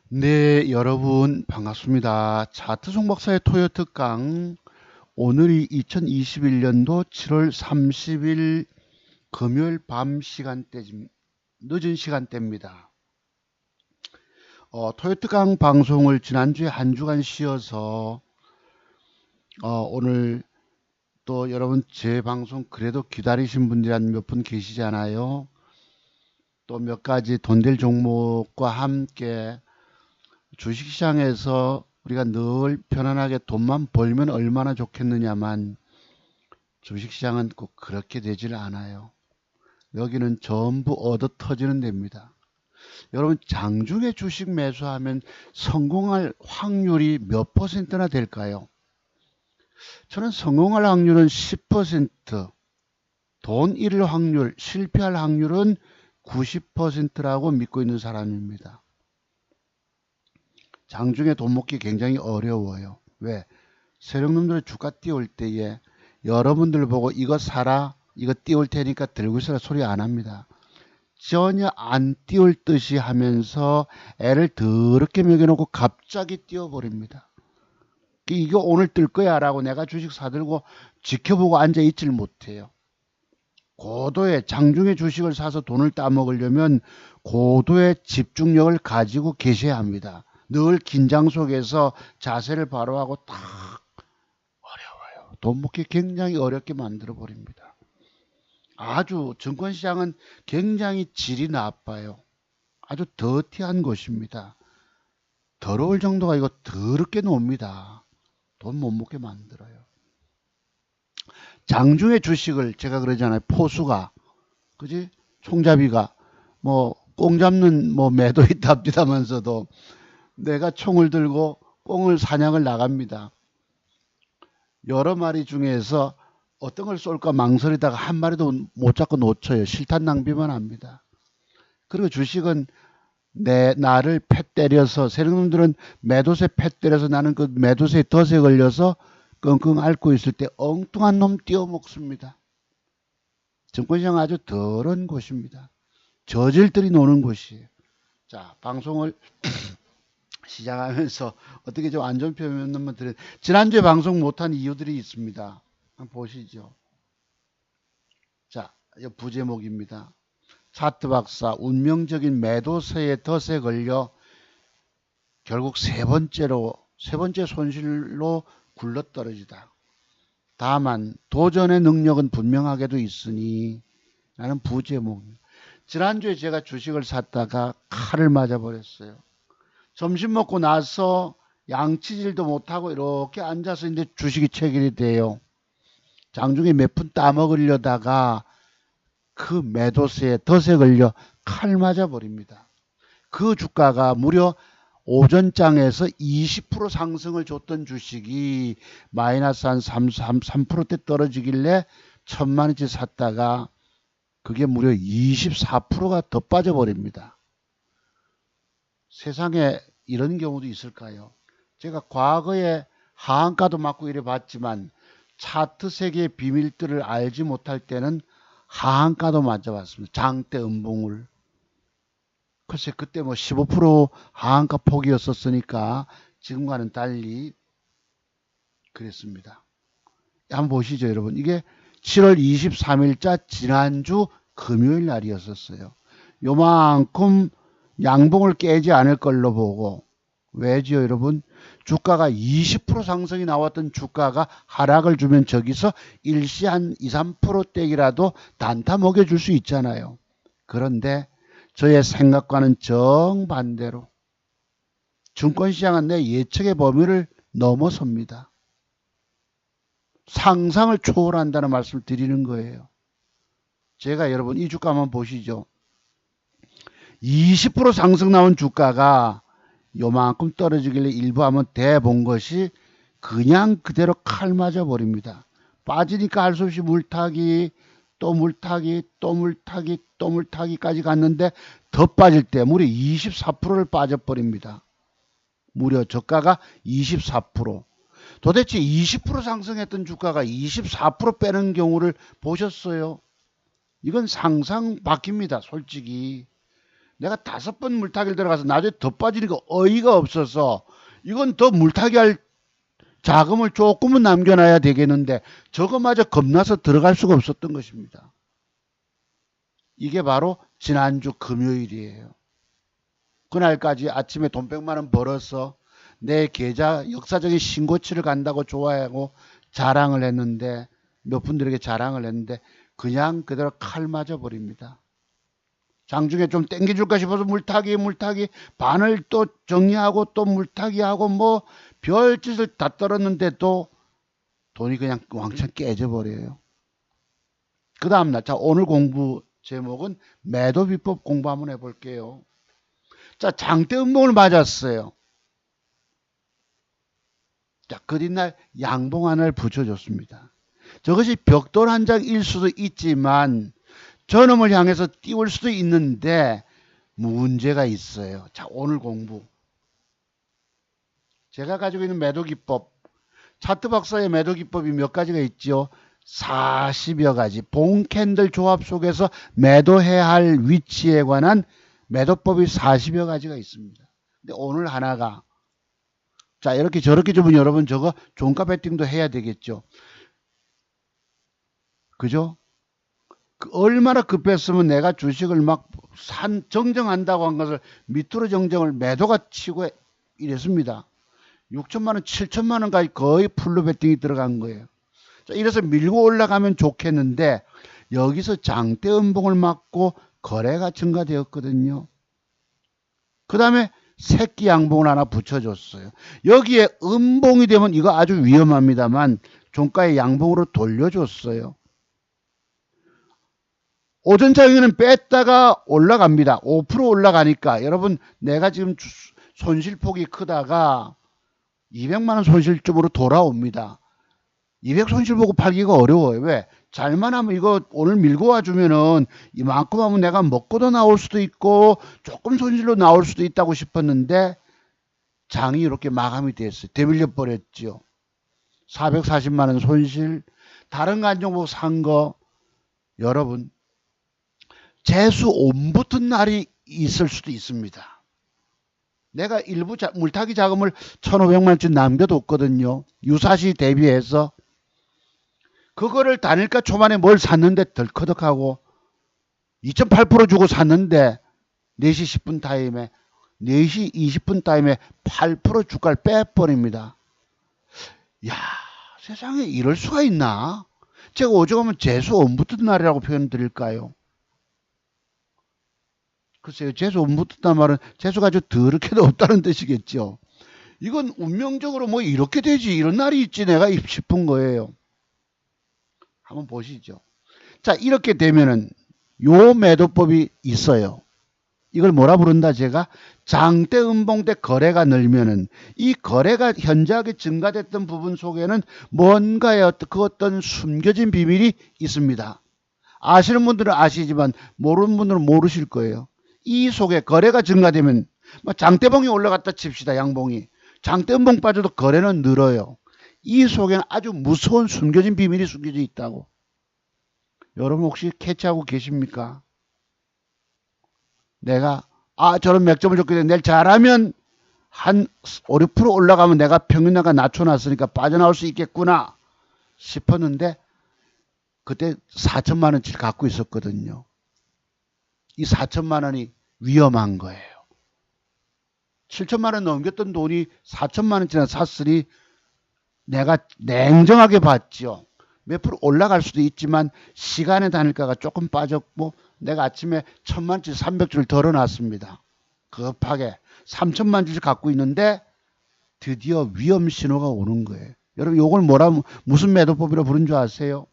네, 여러분 반갑습니다. 차트 송박사의 토요 특강. 오늘이 2021년도 7월 30일 금요일 밤 시간대, 늦은 시간대입니다. 토요 특강 방송을 지난주에 한 주간 쉬어서 오늘 또 여러분 제 방송 그래도 기다리신 분들이 한 몇 분 계시잖아요. 또 몇 가지 돈될 종목과 함께 주식시장에서 우리가 늘 편안하게 돈만 벌면 얼마나 좋겠느냐만 주식시장은 꼭 그렇게 되질 않아요. 여기는 전부 얻어 터지는 데입니다. 여러분 장중에 주식 매수하면 성공할 확률이 몇 퍼센트나 될까요? 저는 성공할 확률은 10%, 돈 잃을 확률, 실패할 확률은 90%라고 믿고 있는 사람입니다. 장중에 돈 먹기 굉장히 어려워요. 왜? 세력놈들의 주가 띄울 때에 여러분들 보고 이거 사라, 이거 띄울 테니까 들고 있으라 소리 안 합니다. 전혀 안 띄울 듯이 하면서 애를 더럽게 먹여놓고 갑자기 띄워버립니다. 이거 오늘 뜰 거야 라고 내가 주식 사들고 지켜보고 앉아 있질 못해요. 고도의 장중에 주식을 사서 돈을 따먹으려면 고도의 집중력을 가지고 계셔야 합니다. 늘 긴장 속에서 자세를 바로 하고 딱 어려워요. 돈 먹기 굉장히 어렵게 만들어 버립니다. 아주 증권시장은 굉장히 질이 나빠요. 아주 더티한 곳입니다. 더러울 정도가 이거 더럽게 놉니다. 돈 못 먹게 만들어요. 장중에 주식을 제가 그러잖아요. 포수가 그지? 총잡이가 뭐 꽁 잡는 뭐 매도 있답니다면서도 내가 총을 들고 꽁을 사냥을 나갑니다. 여러 마리 중에서 어떤 걸 쏠까 망설이다가 한 마리도 못 잡고 놓쳐요. 실탄 낭비만 합니다. 그리고 주식은 나를 패 때려서 세력놈들은 매도세 패 때려서 나는 그 매도세 덫에 걸려서 끙끙 앓고 있을 때 엉뚱한 놈 띄워먹습니다. 증권시장 아주 더러운 곳입니다. 저질들이 노는 곳이에요. 자, 방송을 시작하면서 어떻게 좀 안전 표현만 드려. 지난주에 방송 못한 이유들이 있습니다. 한번 보시죠. 자, 이 부제목입니다. 차트 박사 운명적인 매도세의 덫에 걸려 결국 세 번째 손실로 굴러떨어지다. 다만 도전의 능력은 분명하게도 있으니 라는 부제목입니다. 지난주에 제가 주식을 샀다가 칼을 맞아버렸어요. 점심 먹고 나서 양치질도 못하고 이렇게 앉아서 이제 주식이 체결이 돼요. 장중에 몇 푼 따먹으려다가 그 매도세에 덫에 걸려 칼 맞아버립니다. 그 주가가 무려 오전장에서 20% 상승을 줬던 주식이 마이너스 한 3%대 떨어지길래 1,000만원치 샀다가 그게 무려 24%가 더 빠져버립니다. 세상에 이런 경우도 있을까요? 제가 과거에 하한가도 맞고 이래 봤지만 차트 세계의 비밀들을 알지 못할 때는 하한가도 맞아봤습니다. 장대 음봉을. 글쎄 그때 뭐 15% 하한가 폭이었었으니까 지금과는 달리 그랬습니다. 한번 보시죠 여러분. 이게 7월 23일자 지난주 금요일 날이었었어요. 요만큼 양봉을 깨지 않을 걸로 보고 왜지요 여러분? 주가가 20% 상승이 나왔던 주가가 하락을 주면 저기서 일시 한 2, 3%떼기라도 단타 먹여줄 수 있잖아요. 그런데 저의 생각과는 정반대로 증권시장은 내 예측의 범위를 넘어섭니다. 상상을 초월한다는 말씀을 드리는 거예요. 제가 여러분 이 주가만 보시죠. 20% 상승 나온 주가가 요만큼 떨어지길래 일부 한번 대본 것이 그냥 그대로 칼 맞아 버립니다. 빠지니까 할 수 없이 물타기, 또 물타기, 또 물타기, 또 물타기까지 갔는데 더 빠질 때 무려 24%를 빠져버립니다. 무려 저가가 24%. 도대체 20% 상승했던 주가가 24% 빼는 경우를 보셨어요? 이건 상상 밖입니다. 솔직히. 내가 5번 물타기를 들어가서 나중에 더 빠지니까 어이가 없어서 이건 더 물타기 할 자금을 조금은 남겨놔야 되겠는데 저거마저 겁나서 들어갈 수가 없었던 것입니다. 이게 바로 지난주 금요일이에요. 그날까지 아침에 돈 100만 원 벌어서 내 계좌 역사적인 신고치를 간다고 좋아하고 자랑을 했는데 몇 분들에게 자랑을 했는데 그냥 그대로 칼 맞아 버립니다. 장중에 좀 땡겨줄까 싶어서 물타기 반을 또 정리하고 또 물타기하고 뭐 별짓을 다 떨었는데 또 돈이 그냥 왕창 깨져버려요. 그 다음날 자 오늘 공부 제목은 매도 비법 공부 한번 해볼게요. 자 장대 음봉을 맞았어요. 자 그 뒷날 양봉 하나를 붙여줬습니다. 저것이 벽돌 한 장일 수도 있지만 저놈을 향해서 띄울 수도 있는데 문제가 있어요. 자 오늘 공부 제가 가지고 있는 매도 기법 차트 박사의 매도 기법이 몇 가지가 있죠. 40여 가지 봉 캔들 조합 속에서 매도해야 할 위치에 관한 매도법이 40여 가지가 있습니다. 근데 오늘 하나가 자 이렇게 저렇게 주면 여러분 저거 종가 베팅도 해야 되겠죠. 그죠? 얼마나 급했으면 내가 주식을 막 정정한다고 한 것을 밑으로 정정을 매도가 치고 이랬습니다. 6천만 원, 7천만 원까지 거의 풀로 베팅이 들어간 거예요. 자, 이래서 밀고 올라가면 좋겠는데 여기서 장대 음봉을 맞고 거래가 증가되었거든요. 그 다음에 새끼 양봉을 하나 붙여줬어요. 여기에 음봉이 되면 이거 아주 위험합니다만 종가의 양봉으로 돌려줬어요. 오전장에는 뺐다가 올라갑니다. 5% 올라가니까 여러분 내가 지금 손실폭이 크다가 200만 원 손실점으로 돌아옵니다. 200 손실 보고 팔기가 어려워요. 왜? 잘만 하면 이거 오늘 밀고 와주면은 이만큼 하면 내가 먹고도 나올 수도 있고 조금 손실로 나올 수도 있다고 싶었는데 장이 이렇게 마감이 됐어요. 되밀려 버렸죠. 440만 원 손실. 다른 간종목 산 거 여러분 재수 옴 붙은 날이 있을 수도 있습니다. 내가 일부 물타기 자금을 1,500만원쯤 남겨뒀거든요. 유사시 대비해서. 그거를 단일가 초반에 뭘 샀는데 덜커덕하고 2.8% 주고 샀는데 4시 10분 타임에 4시 20분 타임에 8% 주가를 빼버립니다. 야 세상에 이럴 수가 있나? 제가 오죽하면 재수 옴 붙은 날이라고 표현 드릴까요? 글쎄요. 재수 옴 붙었단 말은 재수가 아주 더럽게도 없다는 뜻이겠죠. 이건 운명적으로 뭐 이렇게 되지 이런 날이 있지 내가 싶은 거예요. 한번 보시죠. 자 이렇게 되면은 요 매도법이 있어요. 이걸 뭐라 부른다 제가 장대 음봉 때 거래가 늘면은 이 거래가 현저하게 증가됐던 부분 속에는 뭔가의 그 어떤 숨겨진 비밀이 있습니다. 아시는 분들은 아시지만 모르는 분들은 모르실 거예요. 이 속에 거래가 증가되면 장대봉이 올라갔다 칩시다. 양봉이 장대 음봉 빠져도 거래는 늘어요. 이 속에는 아주 무서운 숨겨진 비밀이 숨겨져 있다고. 여러분 혹시 캐치하고 계십니까? 내가 저런 맥점을 줬기 때문에 내일 잘하면 한 5, 6% 올라가면 내가 평균나가 낮춰놨으니까 빠져나올 수 있겠구나 싶었는데 그때 4천만 원치를 갖고 있었거든요. 이 4천만 원이 위험한 거예요. 7천만 원 넘겼던 돈이 4천만 원치나 샀으니 내가 냉정하게 봤죠. 몇 프로 올라갈 수도 있지만 시간의 단일가가 조금 빠졌고 내가 아침에 1,000만 주 300주를 덜어놨습니다. 급하게 3천만 주를 갖고 있는데 드디어 위험 신호가 오는 거예요. 여러분 이걸 무슨 매도법이라고 부른 줄 아세요?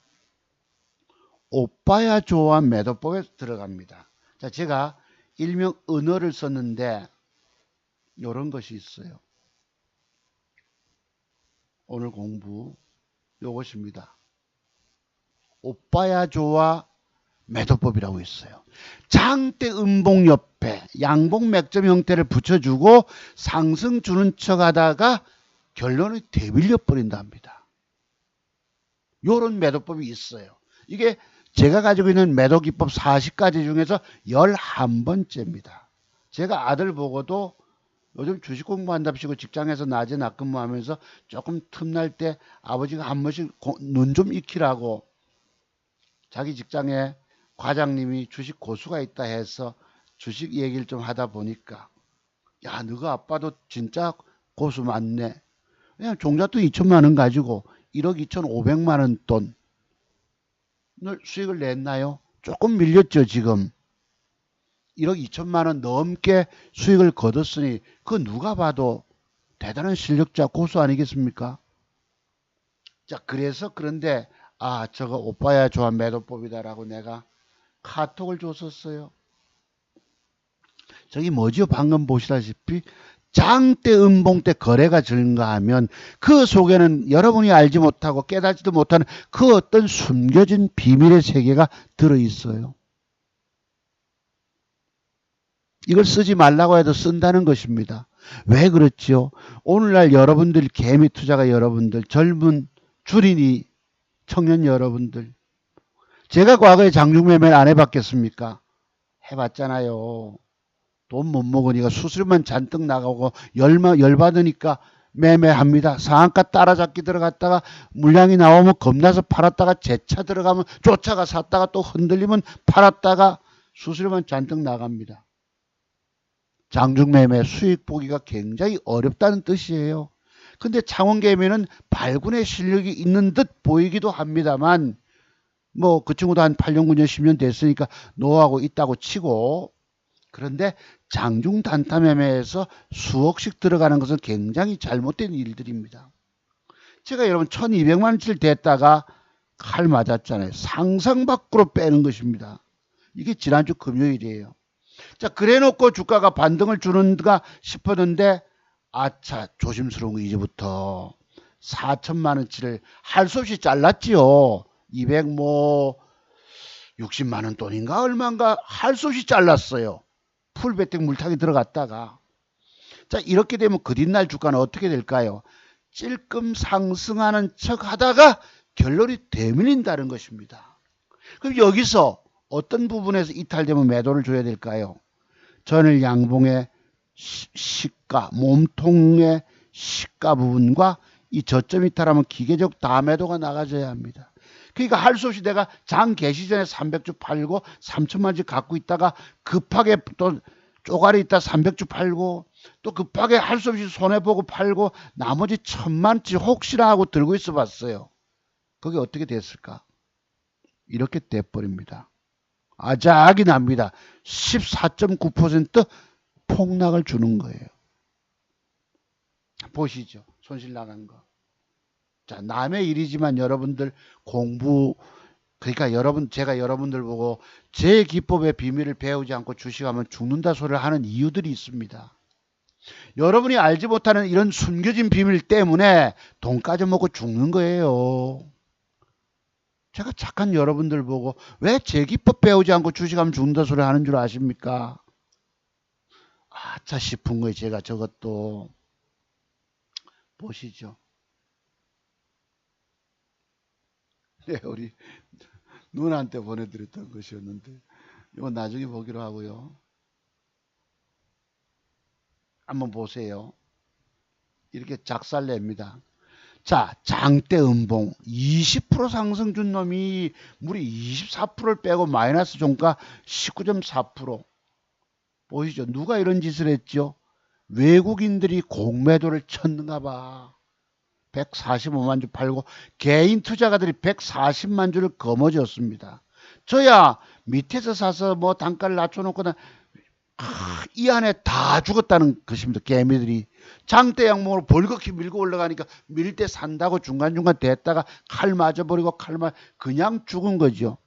오빠야 좋아 매도법에 들어갑니다. 자 제가 일명 언어를 썼는데 이런 것이 있어요. 오늘 공부 요것입니다. 오빠야 좋아 매도법이라고 있어요. 장대 음봉 옆에 양봉 맥점 형태를 붙여주고 상승 주는 척 하다가 결론을 되밀려 버린답니다. 요런 매도법이 있어요. 이게 제가 가지고 있는 매도 기법 40가지 중에서 11번째입니다. 제가 아들 보고도 요즘 주식 공부한답시고 직장에서 낮에 낮근무하면서 조금 틈날 때 아버지가 한 번씩 눈 좀 익히라고 자기 직장에 과장님이 주식 고수가 있다 해서 주식 얘기를 좀 하다 보니까 야, 너가 아빠도 진짜 고수 맞네. 그냥 종잣돈 2천만 원 가지고 1억 2천5백만 원 돈 수익을 냈나요? 조금 밀렸죠, 지금. 1억 2천만 원 넘게 수익을 거뒀으니 그 누가 봐도 대단한 실력자 고수 아니겠습니까? 자, 그래서 그런데 아, 저거 오빠야 좋아 매도법이다라고 내가 카톡을 줬었어요. 저기 뭐지요? 방금 보시다시피 장대 음봉 때 거래가 증가하면 그 속에는 여러분이 알지 못하고 깨닫지도 못하는 그 어떤 숨겨진 비밀의 세계가 들어있어요. 이걸 쓰지 말라고 해도 쓴다는 것입니다. 왜 그렇지요? 오늘날 여러분들 개미 투자가 여러분들 젊은 주린이 청년 여러분들 제가 과거에 장중매매를 안 해봤겠습니까? 해봤잖아요. 돈 못 먹으니까 수수료만 잔뜩 나가고 열받으니까 매매합니다. 상한가 따라잡기 들어갔다가 물량이 나오면 겁나서 팔았다가 재차 들어가면 쫓아가 샀다가 또 흔들리면 팔았다가 수수료만 잔뜩 나갑니다. 장중매매 수익 보기가 굉장히 어렵다는 뜻이에요. 근데 창원개미는 발군의 실력이 있는 듯 보이기도 합니다만 뭐 그 친구도 한 8년 9년 10년 됐으니까 노하고 있다고 치고 그런데 장중 단타 매매에서 수억씩 들어가는 것은 굉장히 잘못된 일들입니다. 제가 여러분 1200만 원치를 댔다가 칼 맞았잖아요. 상상 밖으로 빼는 것입니다. 이게 지난주 금요일이에요. 자, 그래 놓고 주가가 반등을 주는가 싶었는데 아차 조심스러운 거 이제부터 4천만 원치를 할 수 없이 잘랐지요. 200 60만 원 돈인가 얼마인가 할 수 없이 잘랐어요. 풀배팅 물타기 들어갔다가 자 이렇게 되면 그 뒷날 주가는 어떻게 될까요? 찔끔 상승하는 척 하다가 결론이 되밀린다는 것입니다. 그럼 여기서 어떤 부분에서 이탈되면 매도를 줘야 될까요? 전일 양봉의 시가 몸통의 시가 부분과 이 저점 이탈하면 기계적 다매도가 나가져야 합니다. 그러니까 할 수 없이 내가 장 개시 전에 300주 팔고 3천만주 갖고 있다가 급하게 또 쪼가리 있다 300주 팔고 또 급하게 할 수 없이 손해보고 팔고 나머지 1000만치 혹시나 하고 들고 있어 봤어요. 그게 어떻게 됐을까? 이렇게 돼버립니다. 아작이 납니다. 14.9% 폭락을 주는 거예요. 보시죠. 손실 나간 거. 자, 남의 일이지만 여러분들 공부 그러니까 제가 여러분들 보고 제 기법의 비밀을 배우지 않고 주식하면 죽는다 소리를 하는 이유들이 있습니다. 여러분이 알지 못하는 이런 숨겨진 비밀 때문에 돈 까져먹고 죽는 거예요. 제가 착한 여러분들 보고 왜 제 기법 배우지 않고 주식하면 죽는다 소리 하는 줄 아십니까? 아차 싶은 거예요. 제가 저것도 보시죠. 네, 우리 누나한테 보내드렸던 것이었는데 이거 나중에 보기로 하고요. 한번 보세요. 이렇게 작살냅니다. 자, 장대 음봉 20% 상승 준 놈이 무리 24%를 빼고 마이너스 종가 19.4%. 보시죠. 누가 이런 짓을 했죠? 외국인들이 공매도를 쳤는가 봐. 145만 주 팔고 개인 투자가들이 140만 주를 거머쥐었습니다. 저야 밑에서 사서 뭐 단가를 낮춰놓거나 이 안에 다 죽었다는 것입니다. 개미들이 장대 양봉으로 벌겋게 밀고 올라가니까 밀 때 산다고 중간중간 댔다가 칼 맞아버리고 그냥 죽은 거죠.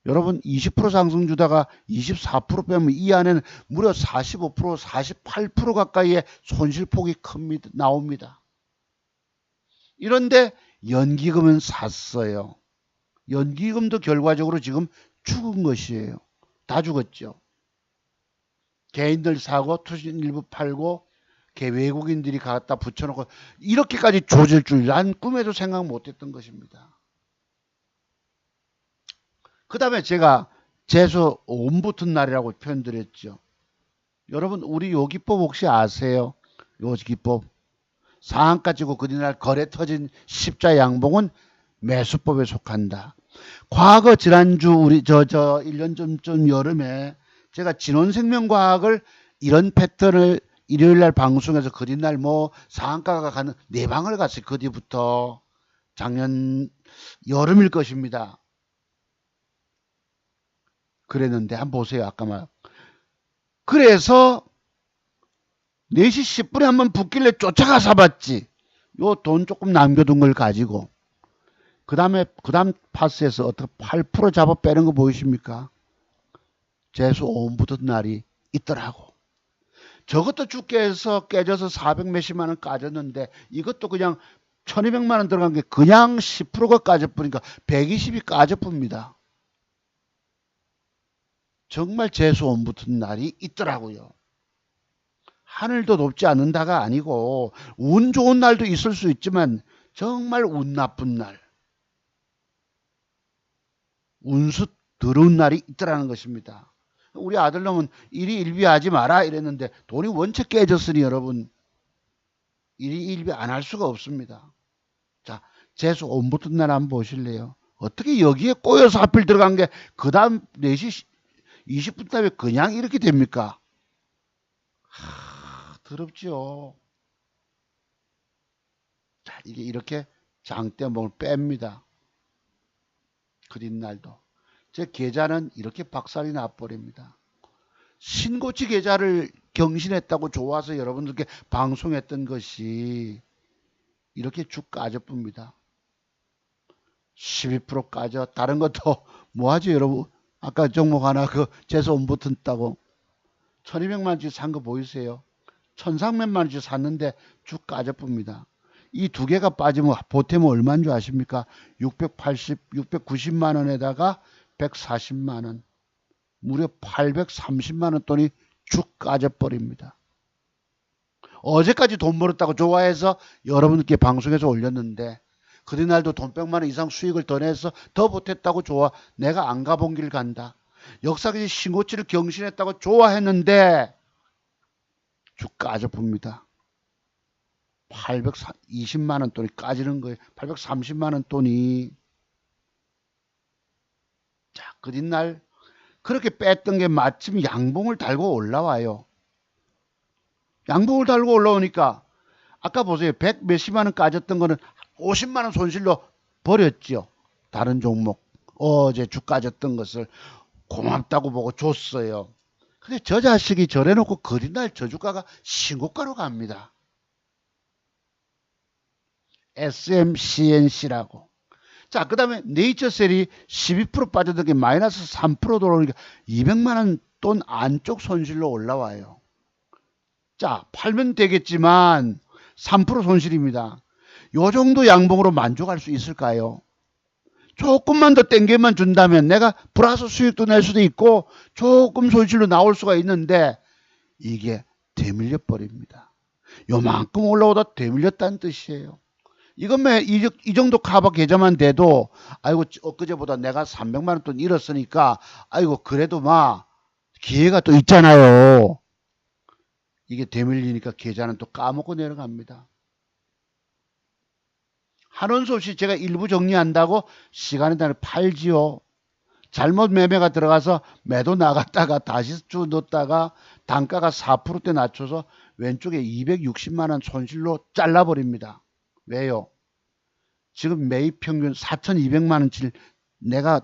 여러분 20% 상승 주다가 24% 빼면 이 안에는 무려 45% 48% 가까이의 손실폭이 큽니다. 나옵니다. 이런데 연기금은 샀어요. 연기금도 결과적으로 지금 죽은 것이에요. 다 죽었죠. 개인들 사고 투신 일부 팔고 외국인들이 갖다 붙여놓고 이렇게까지 조질 줄 난 꿈에도 생각 못했던 것입니다. 그 다음에 제가 재수 온 붙은 날이라고 표현드렸죠. 여러분 우리 요 기법 혹시 아세요? 요 기법. 상한가 찍고 그날 거래 터진 십자 양봉은 매수법에 속한다. 과거 지난주 우리 1년 전쯤 여름에 제가 진원생명과학을 이런 패턴을 일요일 날 방송에서 그린날 뭐 상한가가 가는 네 방을 갔어요. 그 뒤부터 작년 여름일 것입니다. 그랬는데 한번 보세요. 아까 말. 그래서 4시 10분에 한번 붙길래 쫓아가 사봤지. 요 돈 조금 남겨둔 걸 가지고. 그 다음 파스에서 어떻게 8% 잡아 빼는 거 보이십니까? 재수 5분 붙은 날이 있더라고. 저것도 죽게 해서 깨져서 400 몇십만 원 까졌는데 이것도 그냥 1200만 원 들어간 게 그냥 10%가 까져버리니까 120이 까져봅니다. 정말 재수 5분 붙은 날이 있더라고요. 하늘도 높지 않는다가 아니고 운 좋은 날도 있을 수 있지만 정말 운 나쁜 날, 운수 더러운 날이 있더라는 것입니다. 우리 아들놈은 일이 일비하지 마라 이랬는데 돈이 원체 깨졌으니 여러분 일이 일비 안 할 수가 없습니다. 자, 재수 온 붙은 날 한번 보실래요? 어떻게 여기에 꼬여서 하필 들어간 게 그 다음 4시 20분 다음에 그냥 이렇게 됩니까? 더럽죠. 자, 이게 이렇게 장대목을 뺍니다. 그린 날도. 제 계좌는 이렇게 박살이 나버립니다. 신고치 계좌를 경신했다고 좋아서 여러분들께 방송했던 것이 이렇게 쭉 까져봅니다. 12% 까져. 다른 것도 뭐하죠 여러분? 아까 종목 하나 그 재수 온 붙었다고 1200만 원치 산 거 보이세요? 1300만 원치 샀는데 쭉 까져봅니다. 이 두 개가 빠지면 보태면 얼마인 줄 아십니까? 690만 원에다가 140만 원. 무려 830만 원 돈이 쭉 까져버립니다. 어제까지 돈 벌었다고 좋아해서 여러분들께 방송에서 올렸는데 그날도 돈 100만 원 이상 수익을 더 내서 더 보탰다고 좋아. 내가 안 가본 길 간다. 역사적인 신고치를 경신했다고 좋아했는데 쭉 까져봅니다. 820만 원 돈이 까지는 거예요. 830만 원 돈이. 자, 그뒷날 그렇게 뺐던 게 마침 양봉을 달고 올라와요. 양봉을 달고 올라오니까 아까 보세요. 100 몇십만 원 까졌던 거는 50만 원 손실로 버렸죠. 다른 종목. 어제 주 까졌던 것을 고맙다고 보고 줬어요. 근데 저 자식이 저래놓고 그린날 저주가가 신고가로 갑니다. SMCNC라고. 자, 그 다음에 네이처셀이 12% 빠졌던 게 마이너스 3% 돌아오니까 200만 원 돈 안쪽 손실로 올라와요. 자, 팔면 되겠지만 3% 손실입니다. 요 정도 양봉으로 만족할 수 있을까요? 조금만 더 땡겨만 준다면 내가 플러스 수익도 낼 수도 있고 조금 손실로 나올 수가 있는데 이게 되밀려 버립니다. 요만큼 올라오다 되밀렸다는 뜻이에요. 이건 이 정도 카바 계좌만 돼도 아이고 엊그제보다 내가 300만 원 돈 잃었으니까 아이고 그래도 기회가 또 있잖아요. 이게 되밀리니까 계좌는 또 까먹고 내려갑니다. 한원 수 없이 제가 일부 정리한다고 시간에 따라 팔지요. 잘못 매매가 들어가서 매도 나갔다가 다시 쭉 넣었다가 단가가 4%대 낮춰서 왼쪽에 260만 원 손실로 잘라버립니다. 왜요? 지금 매입 평균 4,200만 원치 내가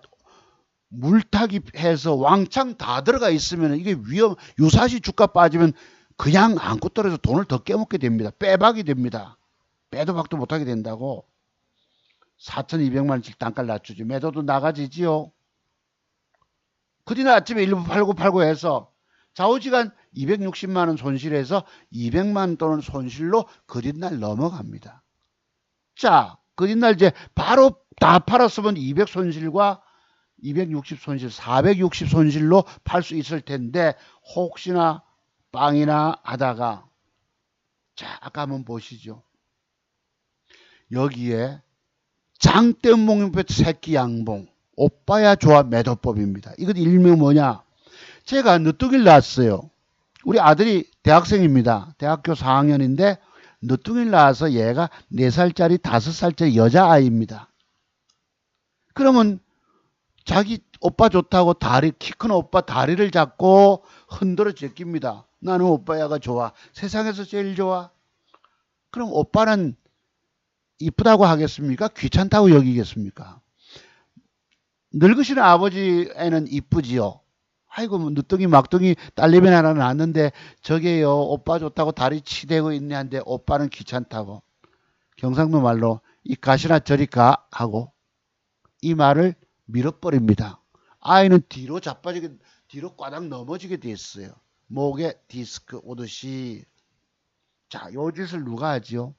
물타기 해서 왕창 다 들어가 있으면 이게 유사시 주가 빠지면 그냥 안고 떨어져 돈을 더 깨먹게 됩니다. 빼박이 됩니다. 빼도 박도 못하게 된다고. 4,200만 원씩 단가를 낮추지. 매도도 나가지지요. 그뒤날 아침에 일부 팔고 해서 좌우지간 260만 원 손실해서 200만 원 또는 손실로 그뒷날 넘어갑니다. 자, 그뒷날 이제 바로 다 팔았으면 200 손실과 260 손실, 460 손실로 팔 수 있을 텐데 혹시나 빵이나 하다가 자, 아까 한번 보시죠. 여기에 장대목표 새끼 양봉 오빠야 좋아 매도법입니다. 이것 일명 뭐냐? 제가 늦둥이를 놨어요. 우리 아들이 대학생입니다. 대학교 4학년인데 늦둥이를 낳아서 얘가 4살짜리 5살짜리 여자아이입니다. 그러면 자기 오빠 좋다고 키 큰 오빠 다리를 잡고 흔들어 제낍니다. 나는 오빠야가 좋아. 세상에서 제일 좋아. 그럼 오빠는 이쁘다고 하겠습니까? 귀찮다고 여기겠습니까? 늙으시는 아버지 애는 이쁘지요. 아이고 뭐 늦둥이 막둥이 딸내미 하나 낳았는데 저게요 오빠 좋다고 다리 치대고 있네 한데 오빠는 귀찮다고. 경상도 말로 이 가시나 저리 가 하고 이 말을 밀어버립니다. 아이는 뒤로 자빠지게 뒤로 꽈당 넘어지게 됐어요. 목에 디스크 오듯이. 자, 요 짓을 누가 하지요?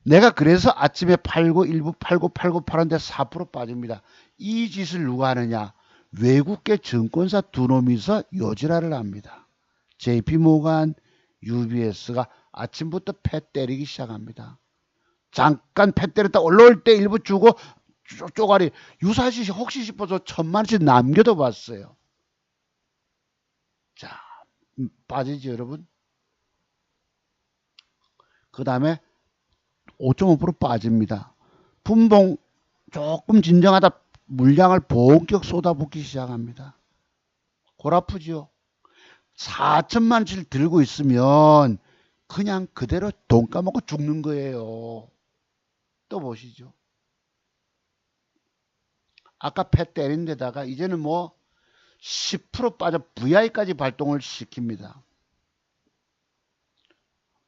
내가 그래서 아침에 팔고 일부 팔고 파는데 4% 빠집니다. 이 짓을 누가 하느냐? 외국계 증권사 두 놈이서 요지라를 합니다. JP모간, UBS가 아침부터 패 때리기 시작합니다. 잠깐 패 때렸다 올라올 때 일부 주고 쪼가리 유사시 혹시 싶어서 1,000만원씩 남겨도 봤어요. 자, 빠지지 여러분? 그 다음에 5.5% 빠집니다. 분봉 조금 진정하다 물량을 본격 쏟아붓기 시작합니다. 골 아프죠? 4천만원씩 들고 있으면 그냥 그대로 돈 까먹고 죽는 거예요. 또 보시죠. 아까 패 때린 데다가 이제는 뭐 10% 빠져 VI까지 발동을 시킵니다.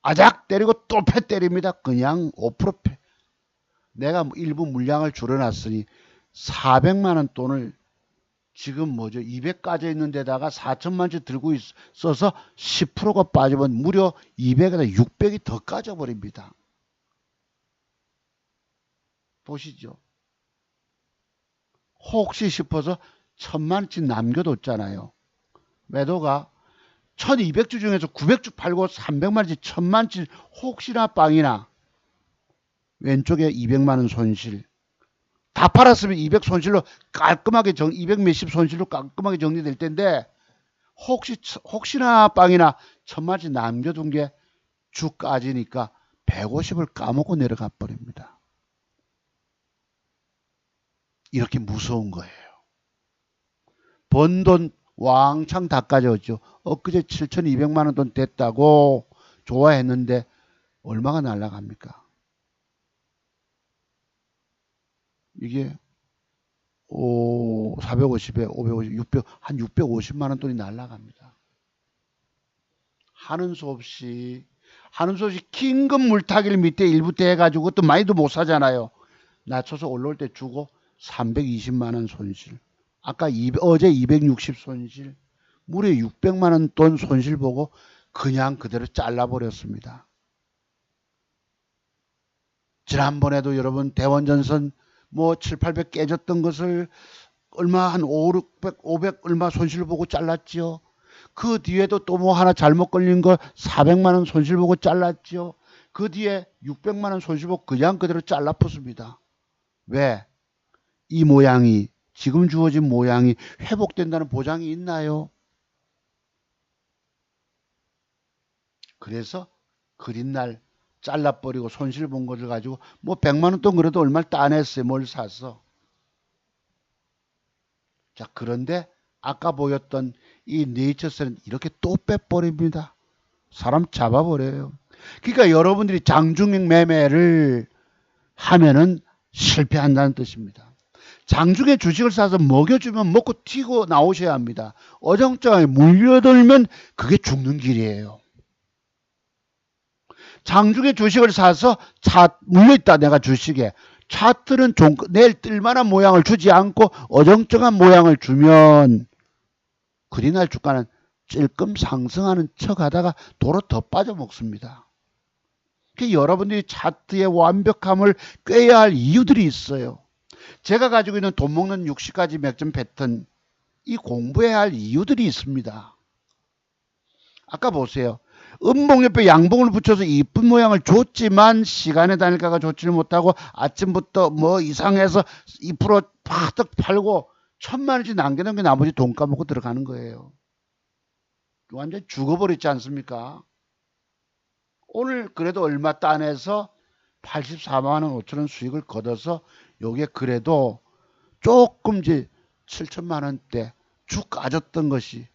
아작 때리고 또 패 때립니다. 그냥 5% 패. 내가 일부 물량을 줄여놨으니 400만원 돈을 지금 뭐죠? 200까지 있는 데다가 4천만원씩 들고 있어서 10%가 빠지면 무려 200에다 600이 더 까져버립니다. 보시죠. 혹시 싶어서 1,000만원씩 남겨뒀잖아요. 매도가 1200주 중에서 900주 팔고 300만원씩 1000만원씩 혹시나 빵이나 왼쪽에 200만원 손실. 다 팔았으면 200 손실로 깔끔하게 200 몇십 손실로 깔끔하게 정리될 텐데 혹시나 빵이나 1000만원씩 남겨둔 게 주까지니까 150을 까먹고 내려가 버립니다. 이렇게 무서운 거예요. 번 돈 왕창 다 가져왔죠. 엊그제 7,200만원 돈 됐다고 좋아했는데 얼마가 날라갑니까? 이게 450에 550, 600, 한 650만원 돈이 날라갑니다. 하는 수 없이 긴급 물타기를 밑에 일부터 해가지고 또 많이도 못 사잖아요. 낮춰서 올라올 때 주고 320만원 손실. 아까 어제 260 손실. 무려 600만원 돈 손실 보고 그냥 그대로 잘라버렸습니다. 지난번에도 여러분 대원전선 뭐 7, 800 깨졌던 것을 얼마 한 5, 600, 500 얼마 손실 보고 잘랐지요. 그 뒤에도 또 뭐 하나 잘못 걸린 거 400만원 손실 보고 잘랐지요. 그 뒤에 600만원 손실 보고 그냥 그대로 잘라붙습니다. 왜? 이 모양이 지금 주어진 모양이 회복된다는 보장이 있나요? 그래서 그린 날 잘라버리고 손실 본 것을 가지고 뭐 100만원 돈 그래도 얼마를 따냈어요. 뭘 샀어. 자, 그런데 아까 보였던 이 네이처스는 이렇게 또 빼버립니다. 사람 잡아버려요. 그러니까 여러분들이 장중익 매매를 하면은 실패한다는 뜻입니다. 장중에 주식을 사서 먹여주면 먹고 튀고 나오셔야 합니다. 어정쩡하게 물려들면 그게 죽는 길이에요. 장중에 주식을 사서 물려있다 내가 주식에. 차트는 내일 뜰만한 모양을 주지 않고 어정쩡한 모양을 주면 그리날 주가는 찔끔 상승하는 척 하다가 도로 더 빠져먹습니다. 여러분들이 차트의 완벽함을 꾀야 할 이유들이 있어요. 제가 가지고 있는 돈 먹는 60가지 맥점 패턴, 이 공부해야 할 이유들이 있습니다. 아까 보세요. 음봉 옆에 양봉을 붙여서 이쁜 모양을 줬지만 시간의 단일가가 좋지를 못하고 아침부터 뭐 이상해서 2% 파득 팔고 1,000만원씩 남겨놓은 게 나머지 돈 까먹고 들어가는 거예요. 완전히 죽어버렸지 않습니까? 오늘 그래도 얼마 따내서 84만 원 5천 원 수익을 거둬서 요게 그래도 조금 이제 7천만 원대 쭉 까졌던 것이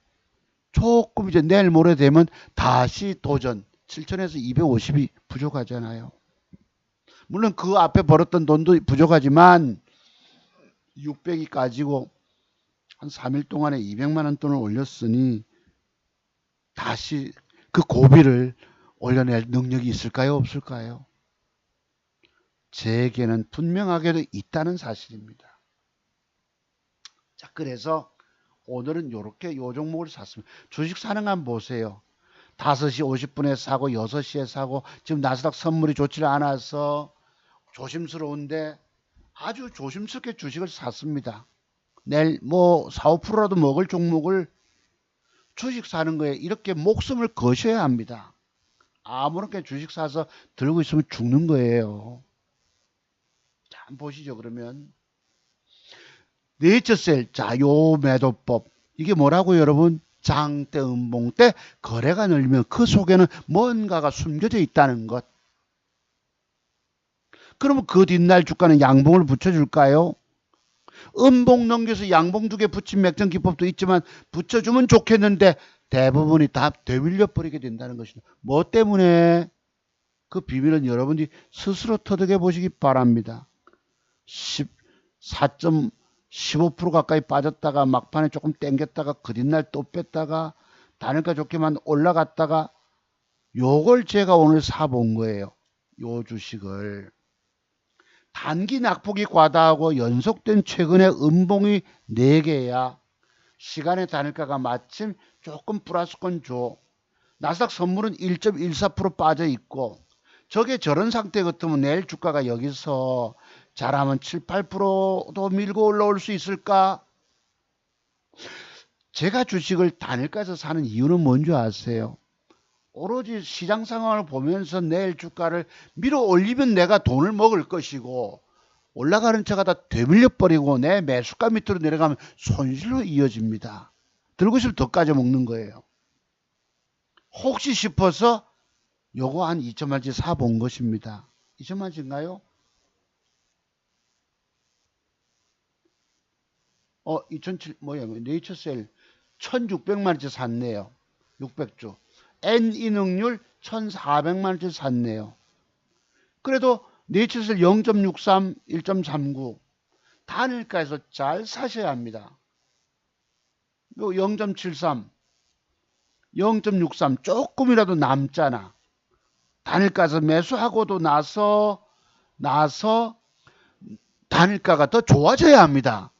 조금 이제 내일 모레 되면 다시 도전. 7천에서 250이 부족하잖아요. 물론 그 앞에 벌었던 돈도 부족하지만 600이 까지고 한 3일 동안에 200만 원 돈을 올렸으니 다시 그 고비를 올려낼 능력이 있을까요? 없을까요? 제게는 분명하게도 있다는 사실입니다. 자, 그래서 오늘은 이렇게 요 종목을 샀습니다. 주식 사는 거 한번 보세요. 5시 50분에 사고 6시에 사고 지금 나스닥 선물이 좋지 않아서 조심스러운데 아주 조심스럽게 주식을 샀습니다. 내일 뭐 4, 5%라도 먹을 종목을 주식 사는 거에 이렇게 목숨을 거셔야 합니다. 아무렇게 주식 사서 들고 있으면 죽는 거예요. 자, 한번 보시죠. 그러면 네이처셀, 자, 요 매도법 이게 뭐라고 여러분? 장대 음봉 때 거래가 늘면 그 속에는 뭔가가 숨겨져 있다는 것. 그러면 그 뒷날 주가는 양봉을 붙여줄까요? 음봉 넘겨서 양봉 2개 붙인 맥점 기법도 있지만 붙여주면 좋겠는데 대부분이 다 되밀려 버리게 된다는 것이다. 뭐 때문에? 그 비밀은 여러분이 스스로 터득해 보시기 바랍니다. 4.15% 가까이 빠졌다가 막판에 조금 땡겼다가 그 뒷날 또 뺐다가 단일가 좋게만 올라갔다가 요걸 제가 오늘 사본 거예요. 요 주식을. 단기 낙폭이 과다하고 연속된 최근의 음봉이 4개야. 시간의 단일가가 마침 조금 플러스권 줘. 나스닥 선물은 1.14% 빠져 있고 저게 저런 상태 같으면 내일 주가가 여기서 잘하면 7, 8%도 밀고 올라올 수 있을까? 제가 주식을 단일가에서 사는 이유는 뭔지 아세요? 오로지 시장 상황을 보면서 내일 주가를 밀어 올리면 내가 돈을 먹을 것이고 올라가는 차가 다 되밀려 버리고 내 매수가 밑으로 내려가면 손실로 이어집니다. 들고 있으면 더 까져 먹는 거예요. 혹시 싶어서 요거 한 2천만원치 사본 것입니다. 2천만원치인가요? 2007 뭐야 네이처셀 1600만원치 샀네요. 600주. N이능률 1400만원치 샀네요. 그래도 네이처셀 0.63, 1.39 단일가에서 잘 사셔야 합니다. 요 0.73, 0.63 조금이라도 남잖아. 단일가에서 매수하고도 나서 단일가가 더 좋아져야 합니다.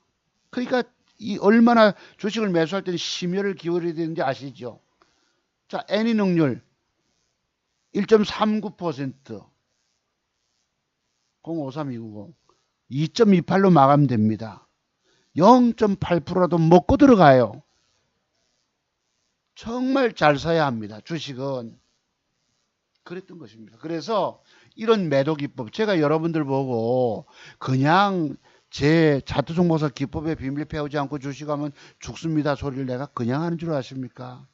그러니까 이 얼마나 주식을 매수할 때는 심혈을 기울여야 되는지 아시죠? 자, N이 능률 1.39%, 053290 2.28로 마감됩니다. 0.8%라도 먹고 들어가요. 정말 잘 사야 합니다. 주식은. 그랬던 것입니다. 그래서 이런 매도 기법 제가 여러분들 보고 그냥 제 차트종목사 기법의 비밀 배우지 않고 주식하면 죽습니다 소리를 내가 그냥 하는 줄 아십니까?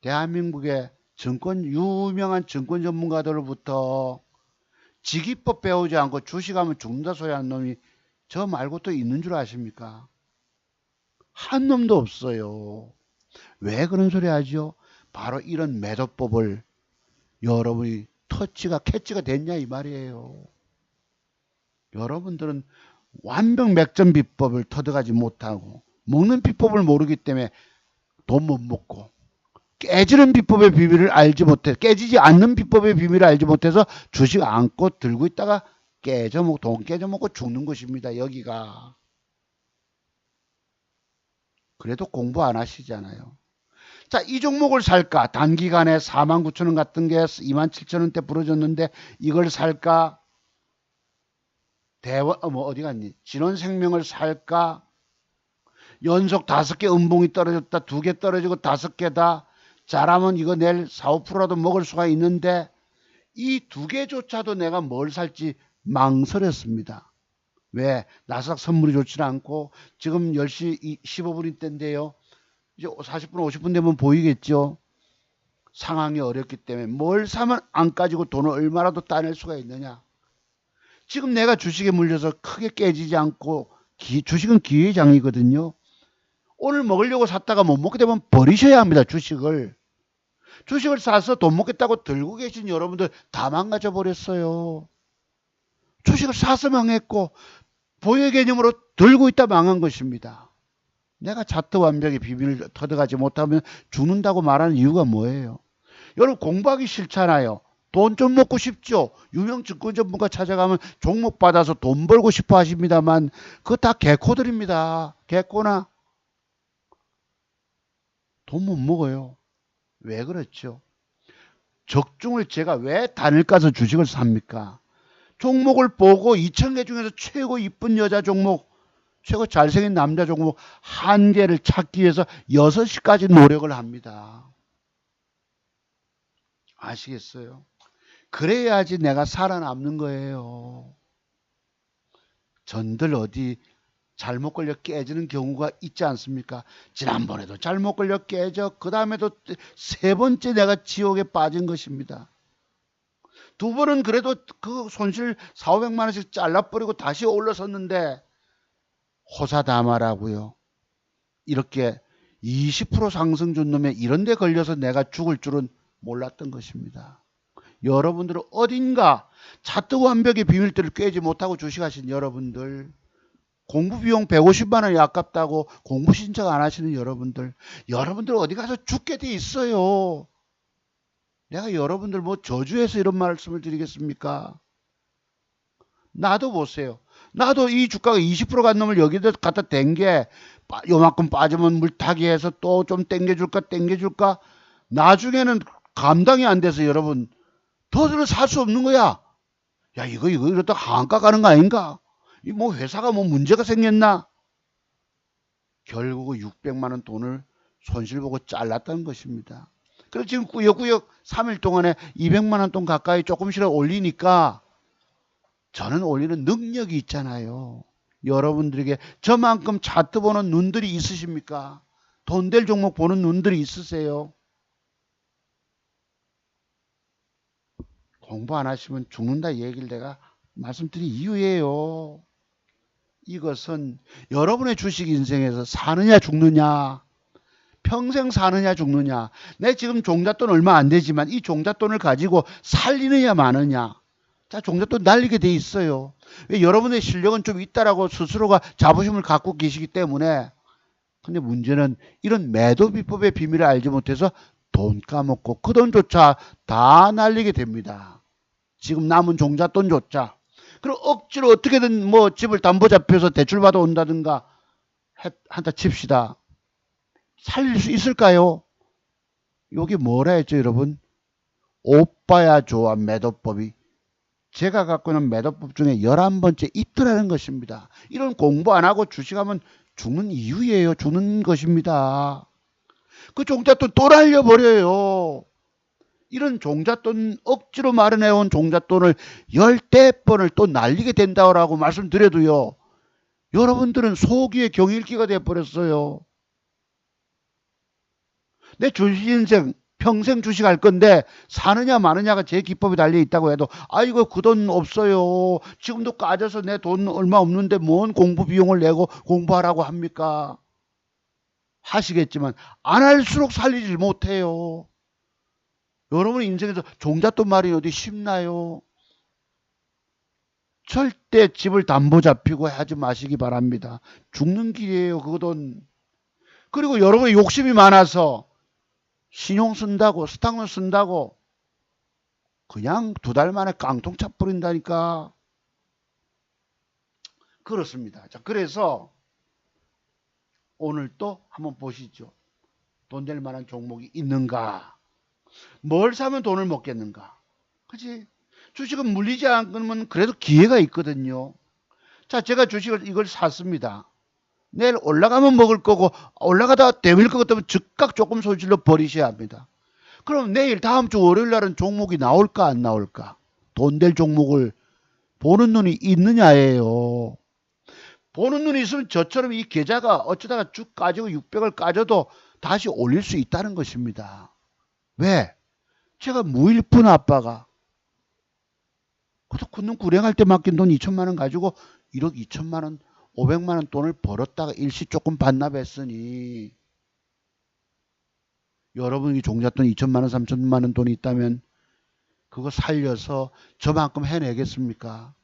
대한민국의 유명한 증권 전문가들로부터 지기법 배우지 않고 주식하면 죽는다 소리 하는 놈이 저 말고 또 있는 줄 아십니까? 한 놈도 없어요. 왜 그런 소리 하죠? 바로 이런 매도법을 여러분이 캐치가 됐냐 이 말이에요. 여러분들은 완벽 맥점 비법을 터득하지 못하고 먹는 비법을 모르기 때문에 돈 못 먹고 깨지는 비법의 비밀을 알지 못해 깨지지 않는 비법의 비밀을 알지 못해서 주식 안고 들고 있다가 돈 깨져먹고 죽는 것입니다. 여기가. 그래도 공부 안 하시잖아요. 자, 이 종목을 살까? 단기간에 49,000원 같은 게 27,000원대 부러졌는데 이걸 살까? 어디 갔니? 진원생명을 살까? 연속 5개 음봉이 떨어졌다. 2개 떨어지고 5개다. 잘하면 이거 내일 4, 5%라도 먹을 수가 있는데 이 2개조차도 내가 뭘 살지 망설였습니다. 왜? 나스닥 선물이 좋지 않고 지금 10시 15분일 때인데요. 이제 40분, 50분 되면 보이겠죠. 상황이 어렵기 때문에 뭘 사면 안 까지고 돈을 얼마라도 따낼 수가 있느냐. 지금 내가 주식에 물려서 크게 깨지지 않고 주식은 기회의 장이거든요. 오늘 먹으려고 샀다가 못 먹게 되면 버리셔야 합니다. 주식을. 주식을 사서 돈 먹겠다고 들고 계신 여러분들 다 망가져 버렸어요. 주식을 사서 망했고 보유 개념으로 들고 있다 망한 것입니다. 내가 자트 완벽의 비밀을 터득하지 못하면 죽는다고 말하는 이유가 뭐예요? 여러분 공부하기 싫잖아요. 돈 좀 먹고 싶죠. 유명 증권 전문가 찾아가면 종목 받아서 돈 벌고 싶어 하십니다만 그거 다 개코들입니다. 개코나 돈 못 먹어요. 왜 그렇죠? 적중을 제가 왜 단일 가서 주식을 삽니까? 종목을 보고 2,000개 중에서 최고 이쁜 여자 종목, 최고 잘생긴 남자 종목 한 개를 찾기 위해서 6시까지 노력을 합니다. 아시겠어요? 그래야지 내가 살아남는 거예요. 전들 어디 잘못 걸려 깨지는 경우가 있지 않습니까? 지난번에도 잘못 걸려 깨져 그 다음에도 3번째 내가 지옥에 빠진 것입니다. 2번은 그래도 그 손실 4,500만 원씩 잘라버리고 다시 올라섰는데 호사다마라고요. 이렇게 20% 상승 준 놈에 이런 데 걸려서 내가 죽을 줄은 몰랐던 것입니다. 여러분들은 어딘가 차트 완벽의 비밀들을 꿰지 못하고 주식하신 여러분들, 공부 비용 150만 원이 아깝다고 공부 신청 안 하시는 여러분들 어디 가서 죽게 돼 있어요. 내가 여러분들 뭐 저주해서 이런 말씀을 드리겠습니까? 나도 보세요. 나도 이 주가가 20%간 놈을 여기다 갖다 댄 게 요만큼 빠지면 물타기 해서 또 좀 땡겨줄까 나중에는 감당이 안 돼서 여러분 더는 살 수 없는 거야. 야 이거 이러다 한가 가는 거 아닌가? 이 뭐 회사가 뭐 문제가 생겼나? 결국 600만 원 돈을 손실 보고 잘랐다는 것입니다. 그래서 지금 꾸역꾸역 3일 동안에 200만 원 돈 가까이 조금씩 올리니까 저는 올리는 능력이 있잖아요. 여러분들에게 저만큼 차트 보는 눈들이 있으십니까? 돈 될 종목 보는 눈들이 있으세요? 공부 안 하시면 죽는다 얘기를 내가 말씀드린 이유예요. 이것은 여러분의 주식 인생에서 사느냐 죽느냐, 평생 사느냐 죽느냐, 내 지금 종잣돈 얼마 안 되지만 이 종잣돈을 가지고 살리느냐 마느냐. 자, 종잣돈 날리게 돼 있어요. 왜? 여러분의 실력은 좀 있다라고 스스로가 자부심을 갖고 계시기 때문에. 근데 문제는 이런 매도 비법의 비밀을 알지 못해서 돈 까먹고 그 돈조차 다 날리게 됩니다. 지금 남은 종잣돈조차. 그럼 억지로 어떻게든 뭐 집을 담보 잡혀서 대출 받아 온다든가 한다 칩시다. 살릴 수 있을까요? 여기 뭐라 했죠, 여러분? 오빠야 좋아 매도법이. 제가 갖고 있는 매도법 중에 11번째 있더라는 것입니다. 이런 공부 안 하고 주식하면 죽는 이유예요. 죽는 것입니다. 그 종잣돈 또 날려버려요. 이런 종잣돈 억지로 마련해온 종잣돈을 10대번을 또 날리게 된다고 말씀드려도요. 여러분들은 소기의 경일기가 돼버렸어요. 내 주식 인생 평생 주식할 건데 사느냐 마느냐가 제 기법에 달려 있다고 해도 아이고 그 돈 없어요. 지금도 까져서 내 돈 얼마 없는데 뭔 공부 비용을 내고 공부하라고 합니까? 하시겠지만 안 할수록 살리질 못해요. 여러분 인생에서 종잣돈 말이 어디 쉽나요? 절대 집을 담보 잡히고 하지 마시기 바랍니다. 죽는 길이에요. 그 돈. 그리고 여러분이 욕심이 많아서 신용 쓴다고 스탁론 쓴다고 그냥 2달 만에 깡통 차버린다니까. 그렇습니다. 자, 그래서 오늘 또 한번 보시죠. 돈 될 만한 종목이 있는가? 뭘 사면 돈을 먹겠는가? 그치? 주식은 물리지 않으면 그래도 기회가 있거든요. 자, 제가 주식을 이걸 샀습니다. 내일 올라가면 먹을 거고 올라가다 데밀 것 같으면 즉각 조금 손실로 버리셔야 합니다. 그럼 내일 다음 주 월요일 날은 종목이 나올까 안 나올까? 돈 될 종목을 보는 눈이 있느냐예요. 보는 눈이 있으면 저처럼 이 계좌가 어쩌다가 쭉 까지고 600을 까져도 다시 올릴 수 있다는 것입니다. 왜? 제가 무일푼 아빠가 그놈 구령할 때 맡긴 돈 2천만 원 가지고 1억 2천만 원, 500만 원 돈을 벌었다가 일시 조금 반납했으니 여러분이 종잣돈 2천만 원, 3천만 원 돈이 있다면 그거 살려서 저만큼 해내겠습니까?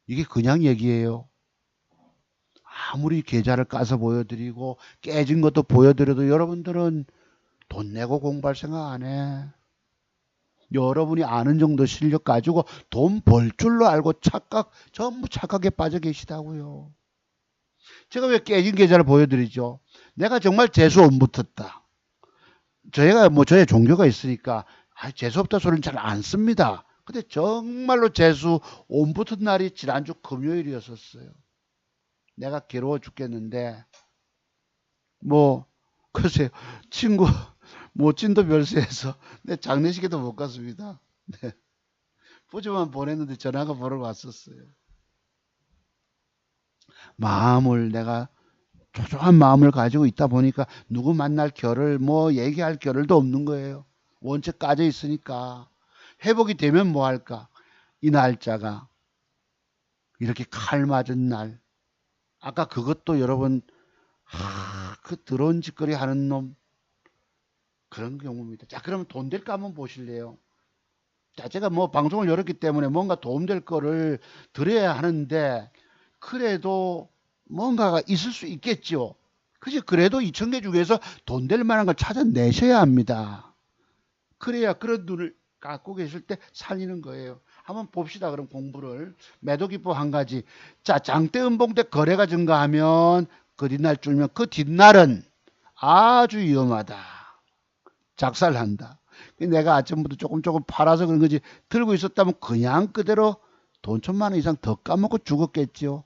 이게 그냥 얘기예요. 아무리 계좌를 까서 보여드리고 깨진 것도 보여드려도 여러분들은 돈 내고 공부할 생각 안 해. 여러분이 아는 정도 실력 가지고 돈 벌 줄로 알고 전부 착각에 빠져 계시다고요. 제가 왜 깨진 계좌를 보여드리죠? 내가 정말 재수 안 붙었다. 저희가 저의 종교가 있으니까 재수 없다 소리는 잘 안 씁니다. 근데 정말로 재수 온 붙은 날이 지난주 금요일이었었어요. 내가 괴로워 죽겠는데 글쎄요, 친구 찐도 별세해서 내 장례식에도 못 갔습니다. 네. 포즈만 보냈는데 전화가 보러 왔었어요. 내가 조조한 마음을 가지고 있다 보니까 누구 만날 겨를 얘기할 겨를도 없는 거예요. 원체 까져 있으니까. 회복이 되면 뭐 할까? 이 날짜가 이렇게 칼 맞은 날. 아까 그것도 여러분 그 더러운 짓거리 하는 놈 그런 경우입니다. 자, 그러면 돈 될까 한번 보실래요? 자, 제가 방송을 열었기 때문에 뭔가 도움될 거를 드려야 하는데 그래도 뭔가가 있을 수 있겠죠. 그치? 그래도 2,000개 중에서 돈 될 만한 걸 찾아내셔야 합니다. 그래야 그런 눈을 갖고 계실 때 살리는 거예요. 한번 봅시다. 그럼 공부를. 매도 기법 한 가지. 자, 장대 음봉 때 거래가 증가하면 그 뒷날 줄면 그 뒷날은 아주 위험하다. 작살난다. 내가 아침부터 조금 팔아서 그런 거지 들고 있었다면 그냥 그대로 돈 1,000만 원 이상 더 까먹고 죽었겠죠.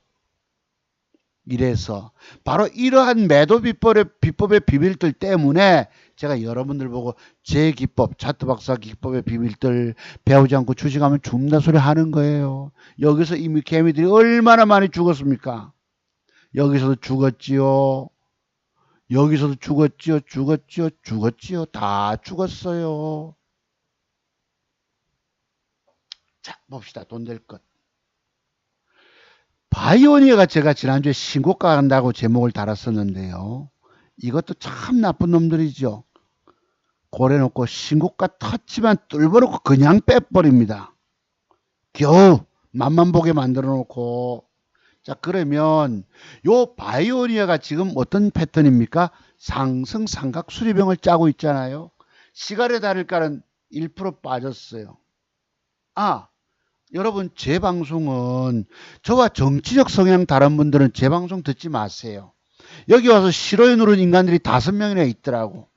이래서 바로 이러한 매도 비법의 비밀들 때문에 제가 여러분들 보고 제 기법, 차트 박사 기법의 비밀들 배우지 않고 주식하면 죽는다 소리 하는 거예요. 여기서 이미 개미들이 얼마나 많이 죽었습니까? 여기서도 죽었지요. 여기서도 죽었지요. 다 죽었어요. 자, 봅시다. 돈 될 것. 바이오니아가 제가 지난주에 신고가 한다고 제목을 달았었는데요. 이것도 참 나쁜 놈들이죠. 고래놓고 신고가 텄지만 뚫어놓고 그냥 빼버립니다. 겨우 맛만 보게 만들어 놓고. 자, 그러면 요 바이오니아가 지금 어떤 패턴입니까? 상승 삼각 수리병을 짜고 있잖아요. 시간에 다를까는 1% 빠졌어요. 여러분, 제 방송은 저와 정치적 성향 다른 분들은 제 방송 듣지 마세요. 여기 와서 싫어요 누른 인간들이 5명이나 있더라고.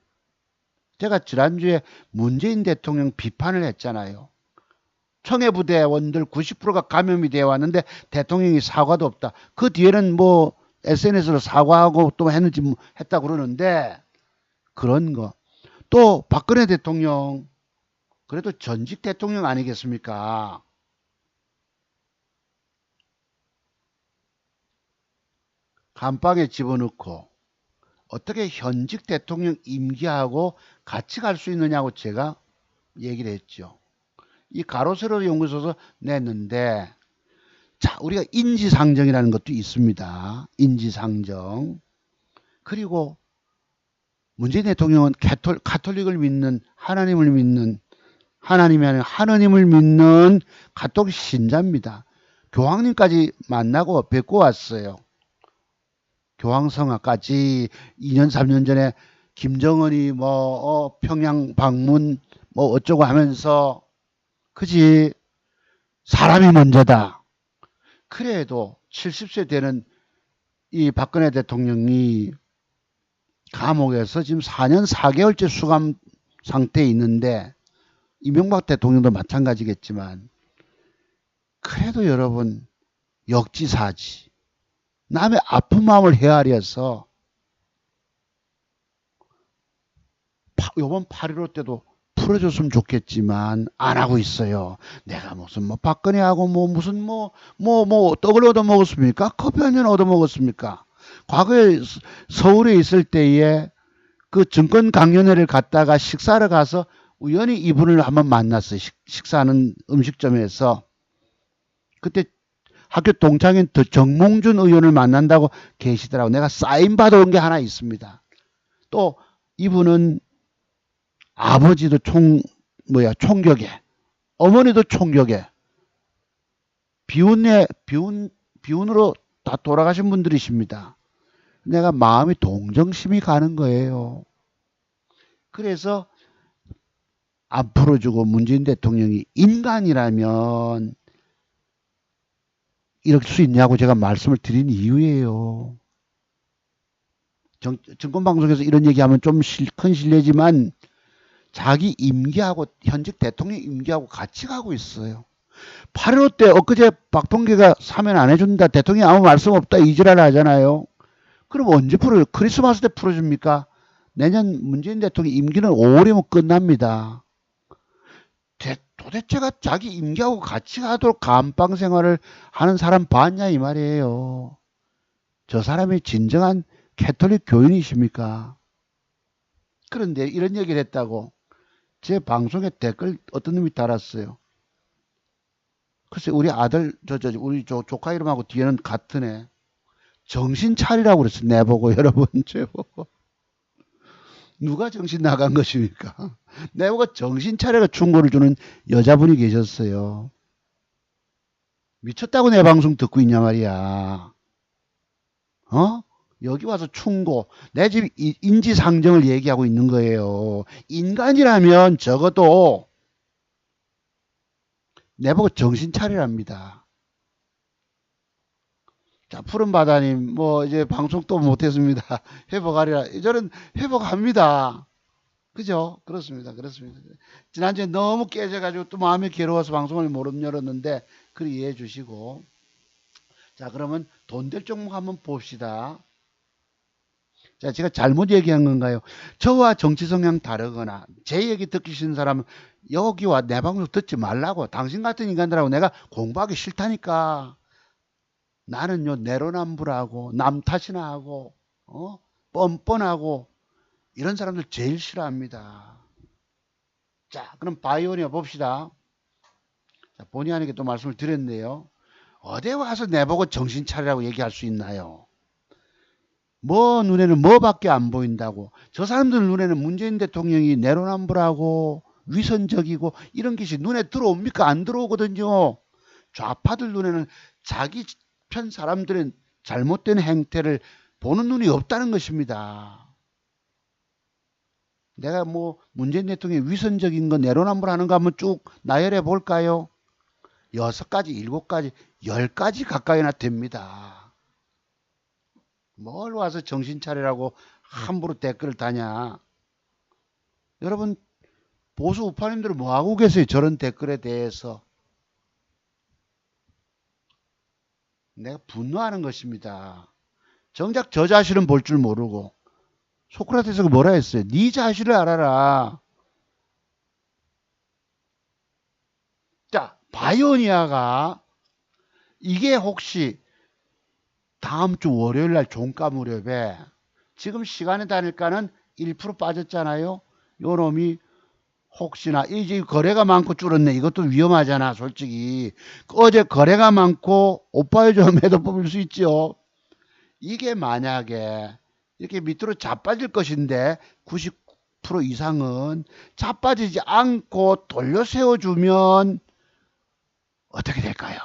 제가 지난주에 문재인 대통령 비판을 했잖아요. 청해부대원들 90%가 감염이 되어 왔는데 대통령이 사과도 없다. 그 뒤에는 SNS로 사과하고 또 했는지 했다 그러는데 그런 거. 또 박근혜 대통령 그래도 전직 대통령 아니겠습니까? 감방에 집어넣고 어떻게 현직 대통령 임기하고 같이 갈 수 있느냐고 제가 얘기를 했죠. 이 가로세로 연구소에서 냈는데 자, 우리가 인지상정이라는 것도 있습니다. 인지상정. 그리고 문재인 대통령은 가톨릭을 믿는 하나님을 믿는 하나님이 아니라 하느님을 믿는 가톨릭 신자입니다. 교황님까지 만나고 뵙고 왔어요. 교황성화까지 2년 3년 전에 김정은이 평양 방문 어쩌고 하면서 그지 사람이 먼저다. 그래도 70세 되는 이 박근혜 대통령이 감옥에서 지금 4년 4개월째 수감 상태에 있는데 이명박 대통령도 마찬가지겠지만 그래도 여러분 역지사지. 남의 아픈 마음을 헤아려서 이번 8.15 때도 풀어줬으면 좋겠지만 안 하고 있어요. 내가 무슨 박근혜하고 무슨 떡을 얻어먹었습니까? 커피 한 잔 얻어먹었습니까? 과거에 서울에 있을 때에 그 증권 강연회를 갔다가 식사를 가서 우연히 이분을 한번 만났어요. 식사하는 음식점에서. 그때 학교 동창인 정몽준 의원을 만난다고 계시더라고. 내가 사인 받아온 게 하나 있습니다. 또 이분은 아버지도 총격에, 어머니도 총격에, 비운으로 다 돌아가신 분들이십니다. 내가 마음이 동정심이 가는 거예요. 그래서 앞으로 주고 문재인 대통령이 인간이라면 이럴 수 있냐고 제가 말씀을 드린 이유예요. 증권방송에서 이런 얘기하면 좀 큰 실례지만 자기 임기하고 현직 대통령 임기하고 같이 가고 있어요. 8.15 때 엊그제 박통계가 사면 안 해준다. 대통령이 아무 말씀 없다. 이지랄 하잖아요. 그럼 언제 풀어요? 크리스마스 때 풀어줍니까? 내년 문재인 대통령 임기는 5월이면 끝납니다. 도대체가 자기 임기하고 같이 가도록 감방 생활을 하는 사람 봤냐 이 말이에요. 저 사람이 진정한 캐톨릭 교인이십니까? 그런데 이런 얘기를 했다고 제 방송에 댓글 어떤 놈이 달았어요. 글쎄 우리 아들 우리 조카 이름하고 뒤에는 같은 애. 정신 차리라고 그랬어요. 내보고 여러분 제보고. 누가 정신 나간 것입니까? 내보고 정신 차려가 충고를 주는 여자분이 계셨어요. 미쳤다고 내 방송 듣고 있냐 말이야. 어? 여기 와서 충고. 내 집 인지상정을 얘기하고 있는 거예요. 인간이라면 적어도 내보고 정신 차리랍니다. 자, 푸른바다님, 이제 방송 또 못했습니다. 회복하리라. 저는 회복합니다. 그죠? 그렇습니다. 그렇습니다. 지난주에 너무 깨져가지고 또 마음이 괴로워서 방송을 못 열었는데, 그리 이해해 주시고. 자, 그러면 돈 될 종목 한번 봅시다. 자, 제가 잘못 얘기한 건가요? 저와 정치 성향 다르거나, 제 얘기 듣기 싫은 사람은 여기와 내 방송 듣지 말라고. 당신 같은 인간들하고 내가 공부하기 싫다니까. 나는요, 내로남불하고, 남 탓이나 하고, 뻔뻔하고, 이런 사람들 제일 싫어합니다. 자, 그럼 바이오니아 봅시다. 자, 본의 아니게 또 말씀을 드렸네요. 어디 와서 내보고 정신 차리라고 얘기할 수 있나요? 눈에는 뭐밖에 안 보인다고. 저 사람들 눈에는 문재인 대통령이 내로남불하고, 위선적이고, 이런 것이 눈에 들어옵니까? 안 들어오거든요. 좌파들 눈에는 자기 편 사람들의 잘못된 행태를 보는 눈이 없다는 것입니다. 내가 문재인 대통령이 위선적인 거 내로남불하는 거 한번 쭉 나열해 볼까요? 6가지, 7가지, 10가지 가까이나 됩니다. 뭘 와서 정신 차리라고 함부로 댓글을 다냐. 여러분 보수 우파님들은 뭐하고 계세요? 저런 댓글에 대해서. 내가 분노하는 것입니다. 정작 저 자신은 볼 줄 모르고. 소크라테스가 뭐라 했어요? 네 자신을 알아라. 자, 바이오니아가 이게 혹시 다음 주 월요일 날 종가 무렵에 지금 시간에 다닐까는 1% 빠졌잖아요. 요 놈이 혹시나 이제 거래가 많고 줄었네. 이것도 위험하잖아, 솔직히. 어제 거래가 많고 오빠의 점에도 뽑을 수 있죠. 이게 만약에 이렇게 밑으로 자빠질 것인데 90% 이상은 자빠지지 않고 돌려 세워주면 어떻게 될까요?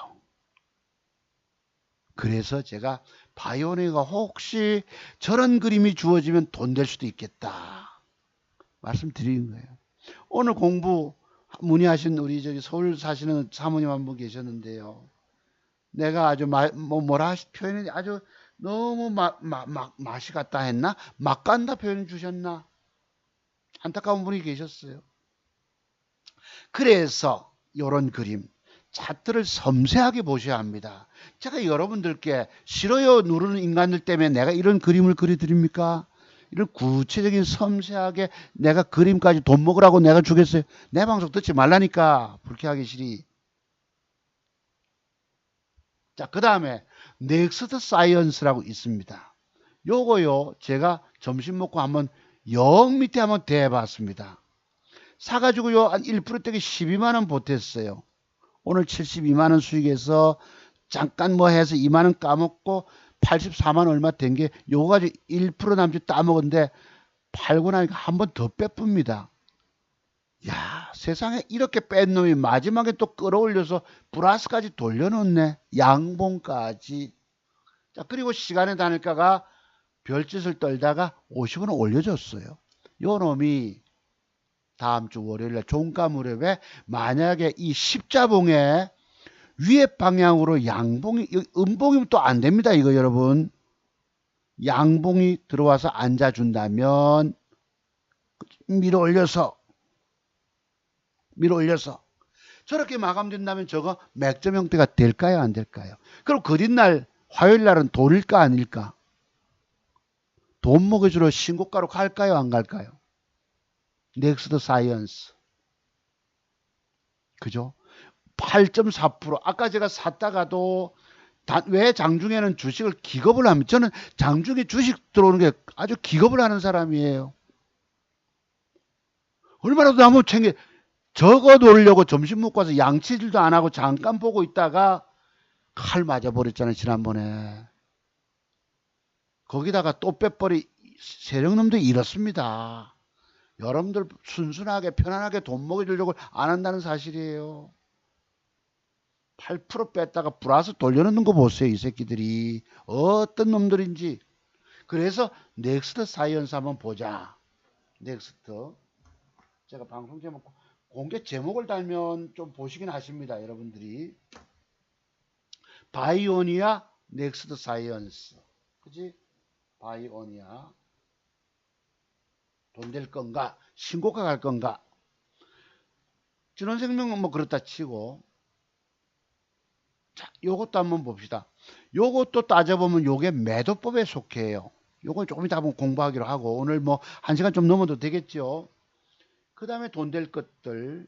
그래서 제가 바이오니아가 혹시 저런 그림이 주어지면 돈 될 수도 있겠다 말씀드리는 거예요. 오늘 공부 문의하신 우리 서울 사시는 사모님 한 분 계셨는데요. 내가 아주 뭐라 표현이 아주 너무 맛이 갔다 했나? 막 간다 표현 주셨나? 안타까운 분이 계셨어요. 그래서 이런 그림 차트를 섬세하게 보셔야 합니다. 제가 여러분들께 싫어요 누르는 인간들 때문에 내가 이런 그림을 그려드립니까? 이런 구체적인 섬세하게 내가 그림까지 돈 먹으라고 내가 주겠어요? 내 방송 듣지 말라니까. 불쾌하기 싫이. 자, 그 다음에 넥스트 사이언스라고 있습니다. 요거요 제가 점심 먹고 한번 영 밑에 한번 대봤습니다. 사가지고요 한 1%대기 12만원 보탰어요. 오늘 72만원 수익에서 잠깐 뭐 해서 2만원 까먹고 84만원 얼마 된 게 요거 가지고 1% 남짓 따먹었는데 팔고 나니까 한 번 더 빼쁩니다. 야, 세상에 이렇게 뺀 놈이 마지막에 또 끌어올려서 플러스까지 돌려놓네. 양봉까지. 자, 그리고 시간의 단일가가 별짓을 떨다가 50원 올려줬어요. 요 놈이 다음 주 월요일에 종가 무렵에 만약에 이 십자봉에 위에 방향으로 양봉이, 음봉이면 또 안 됩니다. 이거 여러분. 양봉이 들어와서 앉아준다면 밀어 올려서 저렇게 마감된다면 저거 맥점 형태가 될까요? 안 될까요? 그럼 그린날 화요일 날은 돈일까 아닐까? 돈 먹여주러 신고가로 갈까요? 안 갈까요? 넥스트 사이언스. 그죠? 8.4%. 아까 제가 샀다가도 왜 장중에는 주식을 기겁을 합니까? 저는 장중에 주식 들어오는 게 아주 기겁을 하는 사람이에요. 얼마라도 나무 챙겨 적어 놓으려고 점심 먹고 와서 양치질도 안 하고 잠깐 보고 있다가 칼 맞아버렸잖아요. 지난번에. 거기다가 또 빼버리 세력놈들이 이렇습니다. 여러분들 순순하게 편안하게 돈 먹여주려고 안 한다는 사실이에요. 8% 뺐다가 플러스 돌려놓는 거 보세요. 이 새끼들이 어떤 놈들인지. 그래서 넥스트 사이언스 한번 보자. 넥스트. 제가 방송 제목 공개 제목을 달면 좀 보시긴 하십니다. 여러분들이. 바이오니아 넥스트 사이언스. 그지? 바이오니아. 돈 될 건가? 신고가 갈 건가? 진원생명은 뭐 그렇다 치고. 자, 요것도 한번 봅시다. 요것도 따져보면 요게 매도법에 속해요. 요건 조금 이따 한번 공부하기로 하고 오늘 뭐 1시간 좀 넘어도 되겠죠. 그 다음에 돈 될 것들.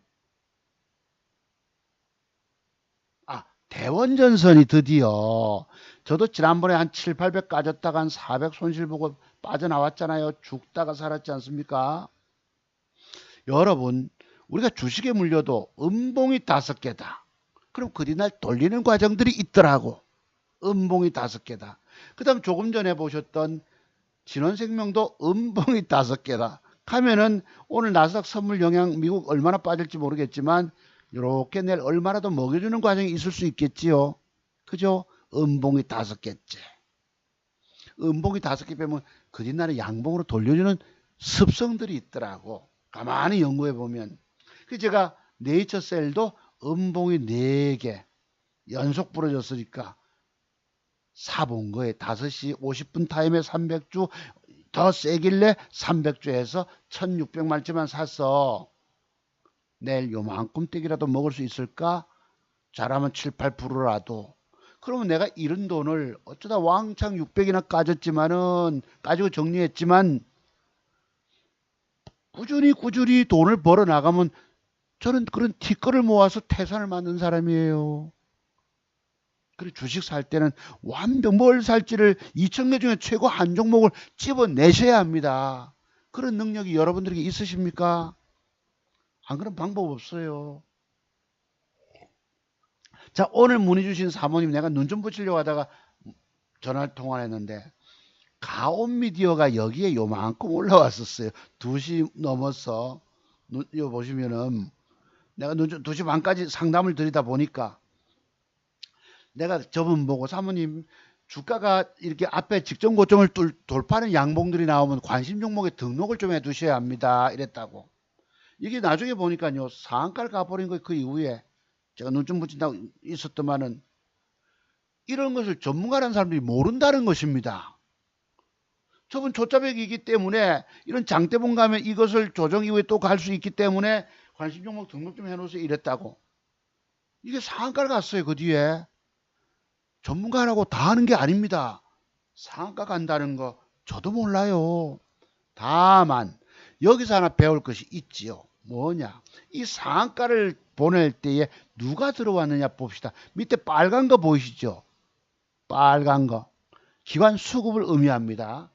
대원전선이 드디어 저도 지난번에 한 7, 800 까졌다가 한 400 손실 보고 빠져나왔잖아요. 죽다가 살았지 않습니까? 여러분 우리가 주식에 물려도 음봉이 5개다. 그럼 그리날 돌리는 과정들이 있더라고. 음봉이 5개다. 그 다음 조금 전에 보셨던 진원생명도 음봉이 5개다. 하면은 오늘 나스닥 선물 영향 미국 얼마나 빠질지 모르겠지만 이렇게 내일 얼마라도 먹여주는 과정이 있을 수 있겠지요. 그죠? 음봉이 5개째. 음봉이 5개 빼면 그 뒷날에 양봉으로 돌려주는 습성들이 있더라고. 가만히 연구해 보면. 그 제가 네이처셀도 음봉이 4개 연속 부러졌으니까 사본 거예요. 5시 50분 타임에 300주 더 세길래 300주에서 1600만치만 샀어. 내일 요만큼 떼기라도 먹을 수 있을까? 잘하면 7, 8%라도. 그러면 내가 잃은 돈을 어쩌다 왕창 600이나 까지고 정리했지만 꾸준히 돈을 벌어 나가면 저는 그런 티끌을 모아서 태산을 만든 사람이에요. 그리고 주식 살 때는 완벽 뭘 살지를 2,000개 중에 최고 한 종목을 집어내셔야 합니다. 그런 능력이 여러분들에게 있으십니까? 안 그런 방법 없어요. 자, 오늘 문의 주신 사모님 내가 눈 좀 붙이려고 하다가 전화 통화를 했는데 가온미디어가 여기에 요만큼 올라왔었어요. 2시 넘어서 이거 보시면은 내가 2시 반까지 상담을 드리다 보니까 내가 저분 보고 사모님 주가가 이렇게 앞에 직전 고점을 돌파하는 양봉들이 나오면 관심 종목에 등록을 좀 해두셔야 합니다. 이랬다고. 이게 나중에 보니까요. 상한가를 가버린 거예요. 그 이후에. 제가 눈 좀 붙인다고 있었더만은 이런 것을 전문가라는 사람들이 모른다는 것입니다. 저분 초짜백이기 때문에 이런 장대봉 가면 이것을 조정 이후에 또 갈 수 있기 때문에 관심 종목 등록 좀 해놓으세요. 이랬다고. 이게 상한가를 갔어요. 그 뒤에. 전문가라고 다 하는 게 아닙니다. 상한가 간다는 거 저도 몰라요. 다만 여기서 하나 배울 것이 있지요. 뭐냐? 이 상한가를 보낼 때에 누가 들어왔느냐 봅시다. 밑에 빨간 거 보이시죠? 빨간 거. 기관 수급을 의미합니다.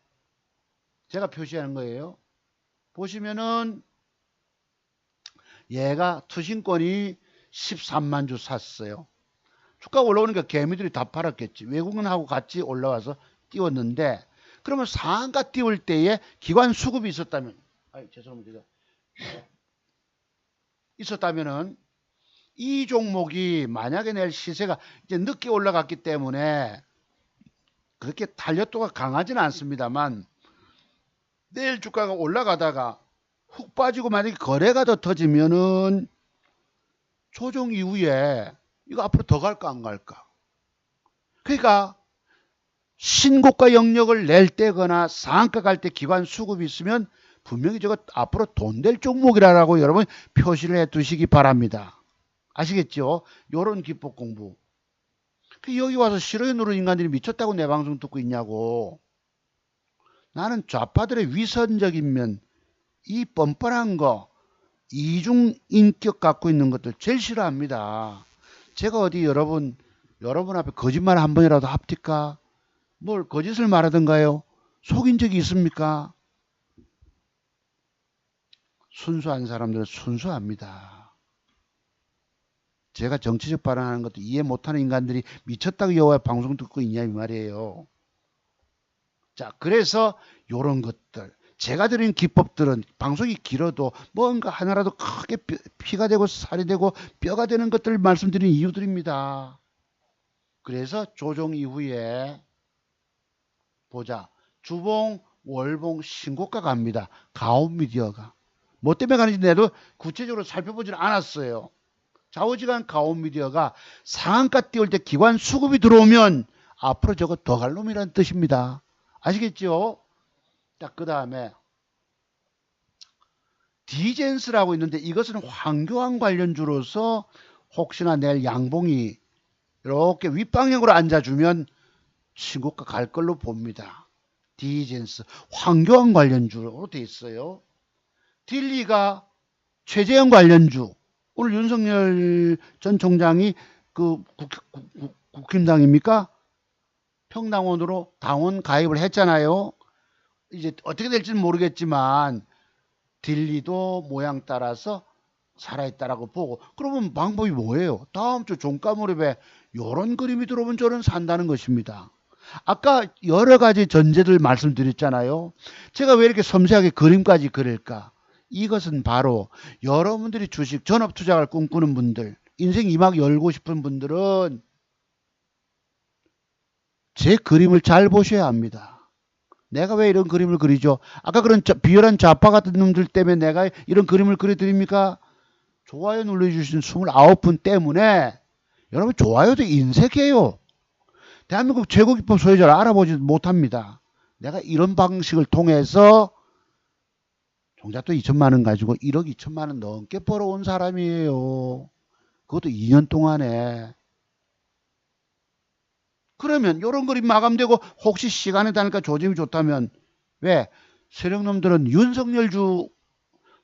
제가 표시하는 거예요. 보시면은 얘가 투신권이 13만 주 샀어요. 주가 올라오니까 개미들이 다 팔았겠지. 외국인하고 같이 올라와서 띄웠는데, 그러면 상한가 띄울 때에 기관 수급이 있었다면, 죄송합니다. 있었다면은 이 종목이 만약에 내일 시세가 이제 늦게 올라갔기 때문에 그렇게 탄력도가 강하지는 않습니다만, 내일 주가가 올라가다가 훅 빠지고 만약에 거래가 더 터지면은 조정 이후에 이거 앞으로 더 갈까 안 갈까? 그러니까 신고가 영역을 낼 때거나 상한가 갈 때 기관 수급이 있으면 분명히 저거 앞으로 돈 될 종목이라고 여러분 표시를 해 두시기 바랍니다. 아시겠죠? 요런 기법 공부. 여기 와서 싫어요 누른 인간들이 미쳤다고 내 방송 듣고 있냐고. 나는 좌파들의 위선적인 면, 이 뻔뻔한 거, 이중 인격 갖고 있는 것들 제일 싫어합니다. 제가 어디 여러분 앞에 거짓말 한 번이라도 합니까? 뭘 거짓을 말하던가요? 속인 적이 있습니까? 순수한 사람들은 순수합니다. 제가 정치적 발언하는 것도 이해 못하는 인간들이 미쳤다고 여와 방송 듣고 있냐 이 말이에요. 자, 그래서 요런 것들, 제가 드린 기법들은 방송이 길어도 뭔가 하나라도 크게 피가 되고 살이 되고 뼈가 되는 것들을 말씀드린 이유들입니다. 그래서 조정 이후에 보자. 주봉, 월봉 신고가 갑니다. 가온미디어가. 뭐 때문에 가는지 내도 구체적으로 살펴보지는 않았어요. 좌우지간 가온미디어가 상한가 띄울 때 기관 수급이 들어오면 앞으로 저거 더 갈 놈이라는 뜻입니다. 아시겠죠? 자, 그 다음에 디젠스라고 있는데 이것은 황교안 관련주로서 혹시나 내일 양봉이 이렇게 윗방향으로 앉아주면 신고가 갈 걸로 봅니다. 디젠스 황교안 관련주로 돼 있어요. 딜리가 최재형 관련주. 오늘 윤석열 전 총장이 그 국힘당입니까? 평당원으로 당원 가입을 했잖아요. 이제 어떻게 될지는 모르겠지만 딜리도 모양 따라서 살아있다라고 보고, 그러면 방법이 뭐예요? 다음 주 종가 무렵에 이런 그림이 들어오면 저는 산다는 것입니다. 아까 여러 가지 전제들 말씀드렸잖아요. 제가 왜 이렇게 섬세하게 그림까지 그릴까? 이것은 바로 여러분들이 주식 전업 투자를 꿈꾸는 분들, 인생 2막 열고 싶은 분들은 제 그림을 잘 보셔야 합니다. 내가 왜 이런 그림을 그리죠? 아까 그런 비열한 좌파 같은 놈들 때문에 내가 이런 그림을 그려드립니까? 좋아요 눌러주신 29분 때문에 여러분 좋아요도 인색이에요. 대한민국 최고 기법 소유자를 알아보지 못합니다. 내가 이런 방식을 통해서 종잣돈 2천만 원 가지고 1억 2천만 원 넘게 벌어온 사람이에요. 그것도 2년 동안에. 그러면 이런 그림 마감되고 혹시 시간에 다니까 조짐이 좋다면, 왜 세력놈들은 윤석열주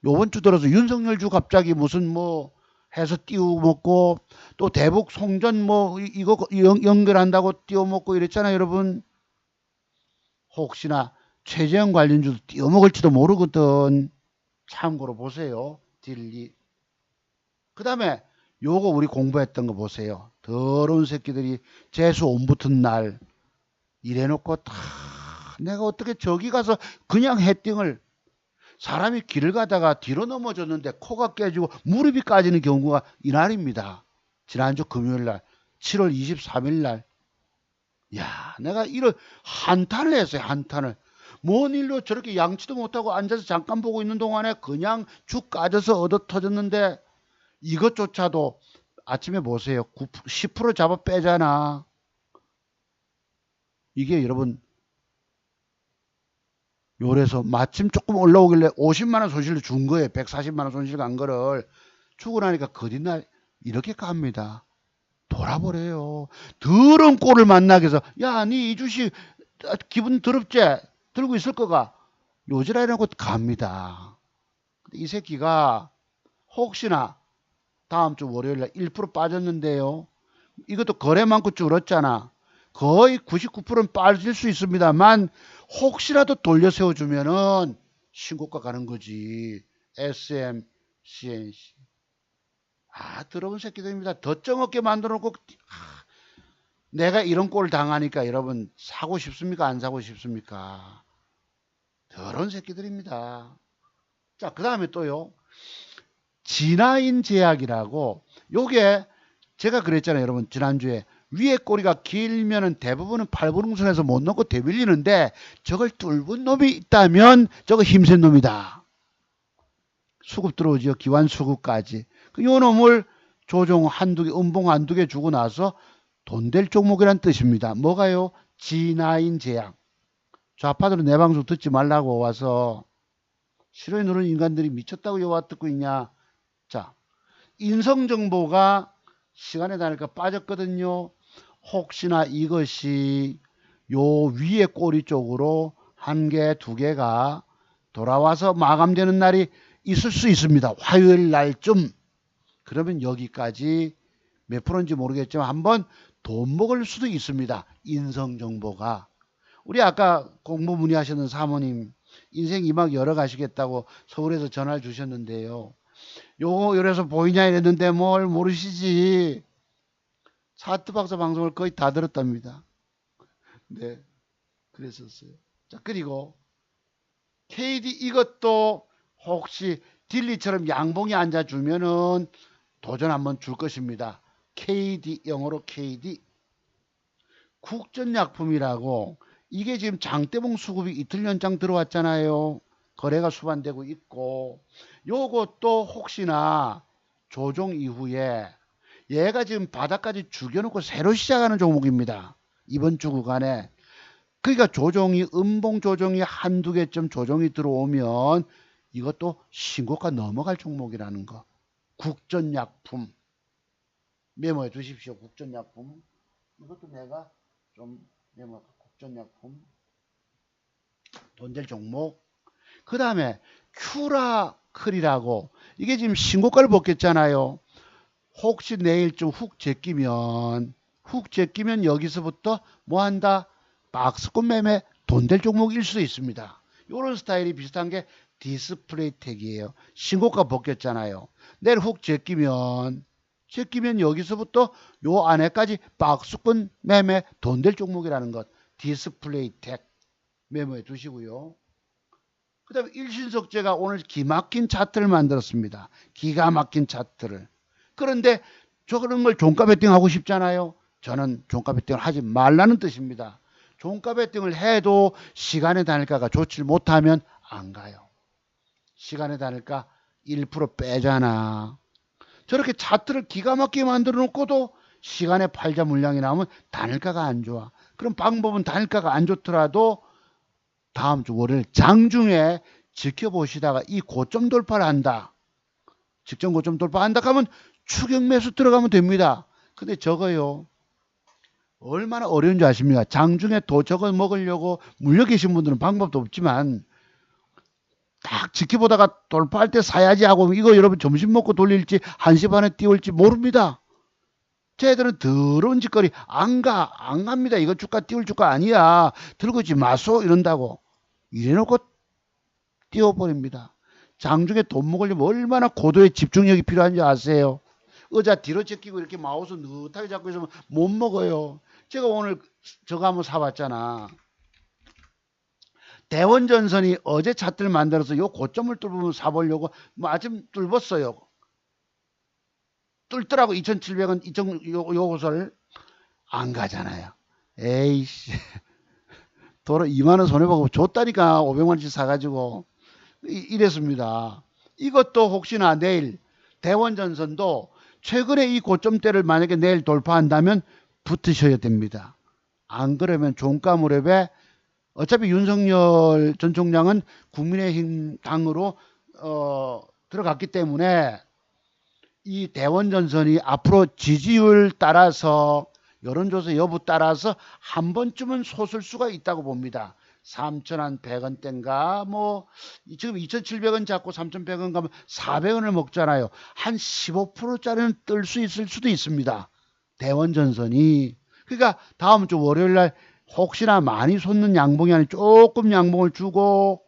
요번 주 들어서 윤석열주 갑자기 무슨 뭐 해서 띄워먹고 또 대북 송전 뭐 이거 연결한다고 띄워먹고 이랬잖아요 여러분. 혹시나 최재형 관련주도 띄워먹을지도 모르거든. 참고로 보세요. 딜리. 그 다음에 요거 우리 공부했던 거 보세요. 더러운 새끼들이 재수 온 붙은 날 이래놓고 다 내가 어떻게 저기 가서 그냥 헤딩을, 사람이 길을 가다가 뒤로 넘어졌는데 코가 깨지고 무릎이 까지는 경우가 이날입니다. 지난주 금요일날 7월 23일날. 야, 내가 이런 한탄을 했어요. 한탄을. 뭔 일로 저렇게 양치도 못하고 앉아서 잠깐 보고 있는 동안에 그냥 죽 까져서 얻어 터졌는데, 이것조차도 아침에 보세요. 10% 잡아 빼잖아. 이게 여러분 요래서 마침 조금 올라오길래 50만원 손실을 준 거예요. 140만원 손실 간 거를 주고 나니까 거짓날 이렇게 갑니다. 돌아버려요. 더러운 꼴을 만나게 해서, 야, 니 이 주식 기분 더럽지? 들고 있을 거가 요지라이라고 갑니다. 이 새끼가 혹시나 다음 주 월요일날 1% 빠졌는데요. 이것도 거래 많고 줄었잖아. 거의 99%는 빠질 수 있습니다만 혹시라도 돌려 세워주면은 신고가 가는 거지. SM, CNC. 더러운 새끼들입니다. 더 쩡없게 만들어 놓고 내가 이런 꼴을 당하니까 여러분 사고 싶습니까? 안 사고 싶습니까? 더러운 새끼들입니다. 자, 그 다음에 또요. 진화인 제약이라고, 요게 제가 그랬잖아요. 여러분 지난주에 위에 꼬리가 길면은 대부분은 팔부릉선에서 못 넣고 대밀리는데 저걸 뚫은 놈이 있다면 저거 힘센 놈이다. 수급 들어오죠. 기완 수급까지. 요 놈을 조종 한두 개, 음봉 한두 개 주고 나서 돈 될 종목이란 뜻입니다. 뭐가요? G9 제약. 좌파들은 내 방송 듣지 말라고 와서 싫어해 누르는 인간들이 미쳤다고 여와 듣고 있냐. 자, 인성정보가 시간에 다니까 빠졌거든요. 혹시나 이것이 요 위에 꼬리 쪽으로 한 개, 두 개가 돌아와서 마감되는 날이 있을 수 있습니다. 화요일 날쯤. 그러면 여기까지 몇 프로인지 모르겠지만 한번 돈 먹을 수도 있습니다. 인성정보가. 우리 아까 공부 문의하셨는 사모님 인생 이막 열어가시겠다고 서울에서 전화를 주셨는데요. 요거 이래서 보이냐 이랬는데 뭘 모르시지. 차트 박사 방송을 거의 다 들었답니다. 네, 그랬었어요. 자, 그리고 KD 이것도 혹시 딜리처럼 양봉이 앉아주면은 도전 한번 줄 것입니다. KD, 영어로 KD. 국전약품이라고, 이게 지금 장대봉 수급이 이틀 연장 들어왔잖아요. 거래가 수반되고 있고, 요것도 혹시나 조정 이후에 얘가 지금 바닥까지 죽여놓고 새로 시작하는 종목입니다. 이번 주 구간에. 그러니까 조정이, 음봉 조정이 한두 개쯤 조정이 들어오면 이것도 신고가 넘어갈 종목이라는 거. 국전약품. 메모해 두십시오. 국전약품. 이것도 내가 좀 메모할까. 국전약품. 돈 될 종목. 그 다음에 큐라클이라고, 이게 지금 신고가를 벗겼잖아요. 혹시 내일쯤 훅 제끼면 여기서부터 뭐 한다? 박스권 매매 돈 될 종목일 수도 있습니다. 이런 스타일이 비슷한 게 디스플레이 택이에요. 신고가 벗겼잖아요. 내일 훅 제끼면 여기서부터 요 안에까지 박스권 매매 돈 될 종목이라는 것. 디스플레이 택 메모해 두시고요. 그 다음에 일신석재가 오늘 기막힌 차트를 만들었습니다. 기가 막힌 차트를. 그런데 저런 걸 종가 베팅 하고 싶잖아요. 저는 종가 베팅을 하지 말라는 뜻입니다. 종가 베팅을 해도 시간의 단일가가 좋지 못하면 안 가요. 시간의 단일가 1% 빼잖아. 저렇게 차트를 기가 막히게 만들어 놓고도 시간에 팔자 물량이 나오면 단일가가 안 좋아. 그럼 방법은 단일가가 안 좋더라도 다음 주 월요일 장중에 지켜보시다가 이 고점 돌파를 한다. 직전 고점 돌파한다 하면 추격 매수 들어가면 됩니다. 근데 저거요. 얼마나 어려운지 아십니까? 장중에 또 저거 먹으려고 물려 계신 분들은 방법도 없지만 딱 지켜보다가 돌파할 때 사야지 하고, 이거 여러분 점심 먹고 돌릴지 1시 반에 띄울지 모릅니다. 쟤들은 더러운 짓거리 안 갑니다. 이거 주가 띄울 주가 아니야. 들고 있지 마소 이런다고. 이래놓고 띄워버립니다. 장중에 돈 먹으려면 얼마나 고도의 집중력이 필요한지 아세요? 의자 뒤로 제끼고 이렇게 마우스 느긋하게 잡고 있으면 못 먹어요. 제가 오늘 저거 한번 사봤잖아. 대원전선이 어제 차트를 만들어서 요 고점을 뚫으면 사보려고 뭐 아침 뚫었어요. 뚫더라고. 2,700원 요것을 안 가잖아요. 에이씨. 도로 2만원 손해보고 줬다니까. 500만원씩 사가지고 이랬습니다. 이것도 혹시나 내일 대원전선도 최근에 이 고점대를 만약에 내일 돌파한다면 붙으셔야 됩니다. 안 그러면 종가 무렵에 어차피 윤석열 전 총장은 국민의힘 당으로 들어갔기 때문에 이 대원전선이 앞으로 지지율 따라서, 여론조사 여부 따라서 한 번쯤은 솟을 수가 있다고 봅니다. 3,100원대인가 뭐 지금 2,700원 잡고 3,100원 가면 400원을 먹잖아요. 한 15%짜리는 뜰 수 있을 수도 있습니다. 대원전선이. 그러니까 다음 주 월요일 날 혹시나 많이 솟는 양봉이 아니라 조금 양봉을 주고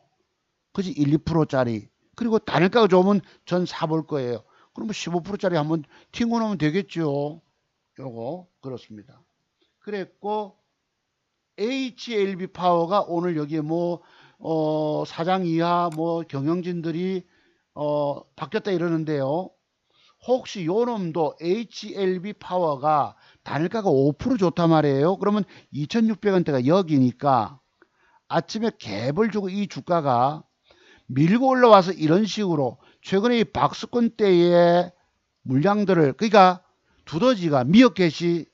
그지? 1, 2%짜리. 그리고 단일가가 좋으면 전 사볼 거예요. 그러면 15%짜리 한번 튕고 나면 되겠죠. 요거 그렇습니다. 그랬고 HLB 파워가 오늘 여기에 뭐 사장 이하 뭐 경영진들이 바뀌었다 이러는데요. 혹시 요 놈도 HLB 파워가 단일가가 5% 좋단 말이에요. 그러면 2,600원대가 여기니까 아침에 갭을 주고 이 주가가 밀고 올라와서 이런 식으로 최근에 이 박스권 때의 물량들을 그러니까 두더지가 미어캣이